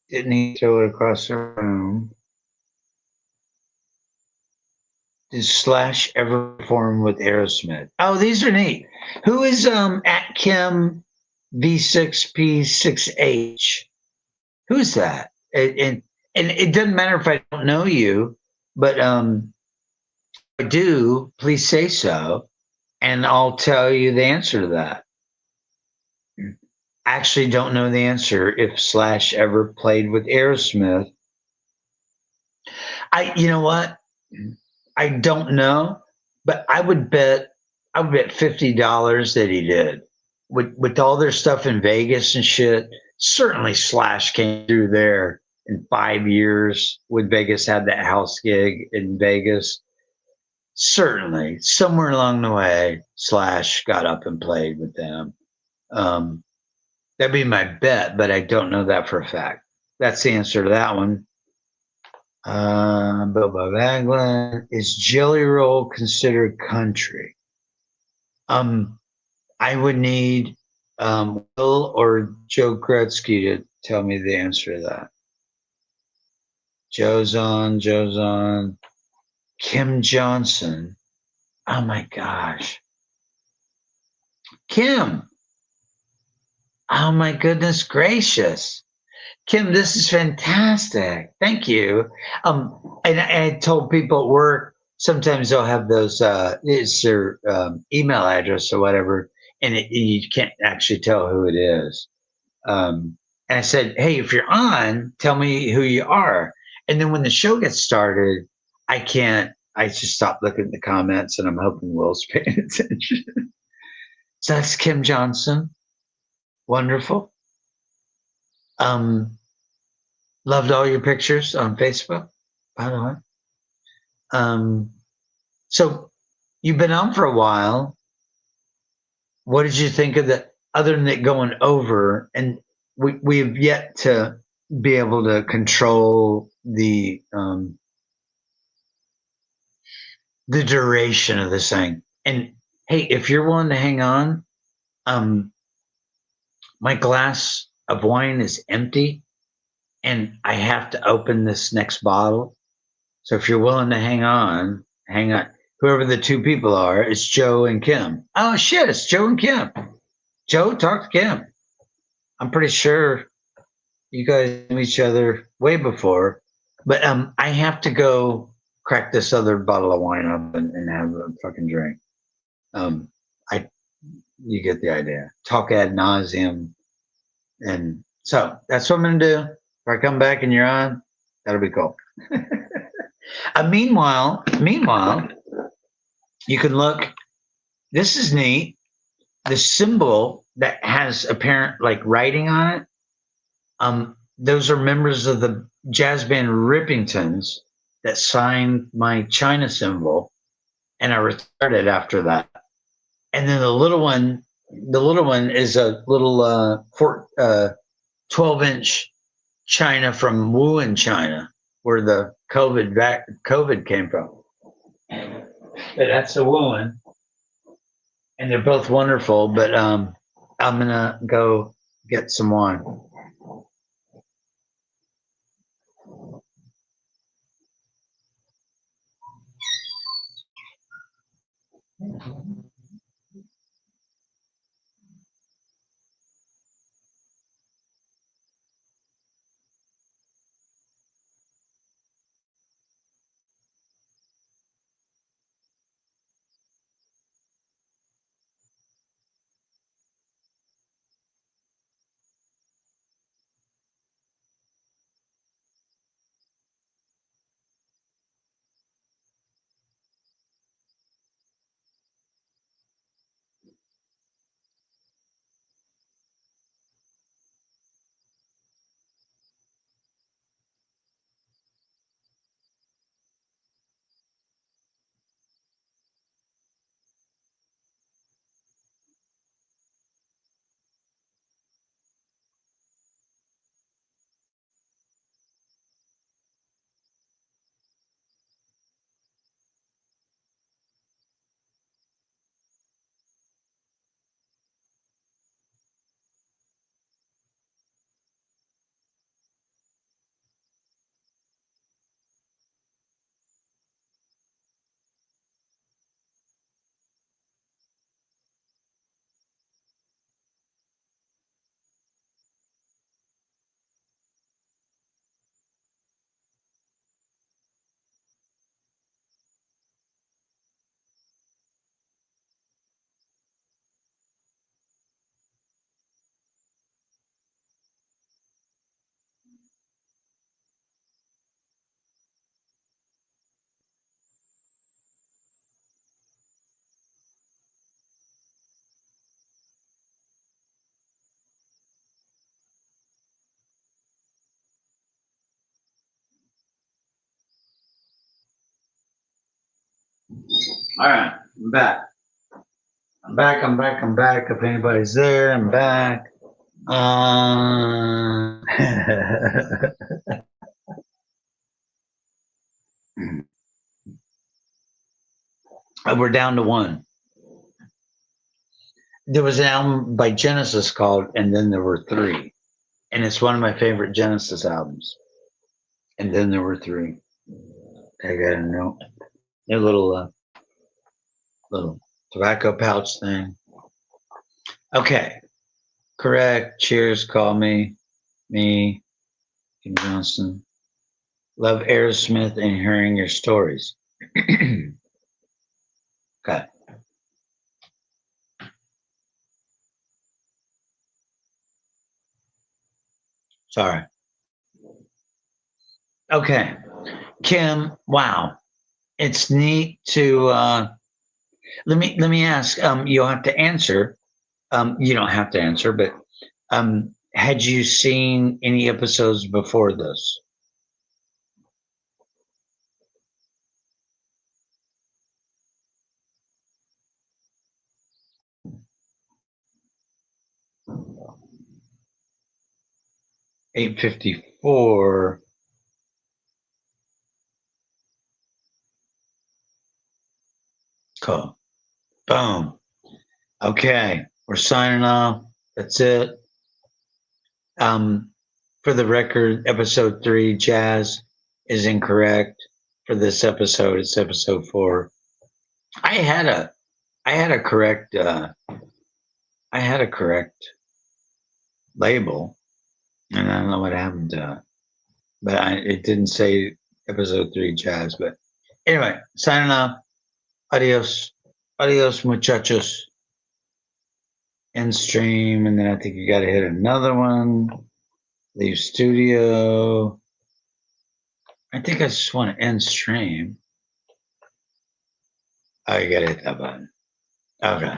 Didn't he throw it across the room? Did Slash ever perform with Aerosmith? Oh, these are neat. Who is at Kim V6P6H? Who's that? And it doesn't matter if I don't know you, but if I do, please say so, and I'll tell you the answer to that. I actually don't know the answer if Slash ever played with Aerosmith. You know what? I don't know, but I would bet $50 that he did. With all their stuff in Vegas and shit, certainly Slash came through there in 5 years when Vegas had that house gig in Vegas. Certainly, somewhere along the way, Slash got up and played with them. Um, that'd be my bet, but I don't know that for a fact. That's the answer to that one. Bilbo Baglin, is Jelly Roll considered country? I would need Will or Joe Gretzky to tell me the answer to that. Joe's on. Kim Johnson. Oh my gosh. Kim. Oh my goodness gracious. Kim, this is fantastic. Thank you. And I told people at work, sometimes they'll have those, it's their email address or whatever, and you can't actually tell who it is. And I said, hey, if you're on, tell me who you are. And then when the show gets started, I just stop looking at the comments and I'm hoping Will's paying attention. So that's Kim Johnson. Wonderful. Loved all your pictures on Facebook, by the way. So you've been on for a while. What did you think of the, other than it going over? And we have yet to be able to control the duration of this thing. And hey, if you're willing to hang on, my glass of wine is empty and I have to open this next bottle. So if you're willing to hang on, hang on. Whoever the two people are, it's Joe and Kim. Oh shit, it's Joe and Kim. Joe, talk to Kim. I'm pretty sure you guys knew each other way before. But I have to go crack this other bottle of wine up and have a fucking drink. I you get the idea. Talk ad nauseum. And so that's what I'm gonna do. If I come back and you're on, that'll be cool. Meanwhile, you can look. This is neat. The symbol that has apparent like writing on it. Those are members of the jazz band Rippingtons that signed my China symbol, and I retired it after that. And then the little one is a little 12-inch China from Wuhan, China, where the COVID came from. But that's a Wuhan, and they're both wonderful. But I'm gonna go get some wine. All right, I'm back. I'm back. If anybody's there, I'm back. We're down to one. There was an album by Genesis called And Then There Were Three. And it's one of my favorite Genesis albums. And Then There Were Three. I got a note. A little tobacco pouch thing. Okay. Correct. Cheers. Call me. Me. Kim Johnson. Love Aerosmith and hearing your stories. Okay. Sorry. Okay. Kim, wow. It's neat to let me ask, you'll have to answer. You don't have to answer, but had you seen any episodes before this? $8.54. Cool. Boom. Okay. We're signing off. That's it. For the record, episode 3, Jazz, is incorrect. For this episode, it's episode 4. I had a correct label, and I don't know what happened to it. But it didn't say episode 3 Jazz. But anyway, signing off. Adios. Adios, muchachos. End stream, and then I think you got to hit another one. Leave studio. I think I just want to end stream. Oh, you got to hit that button. Okay.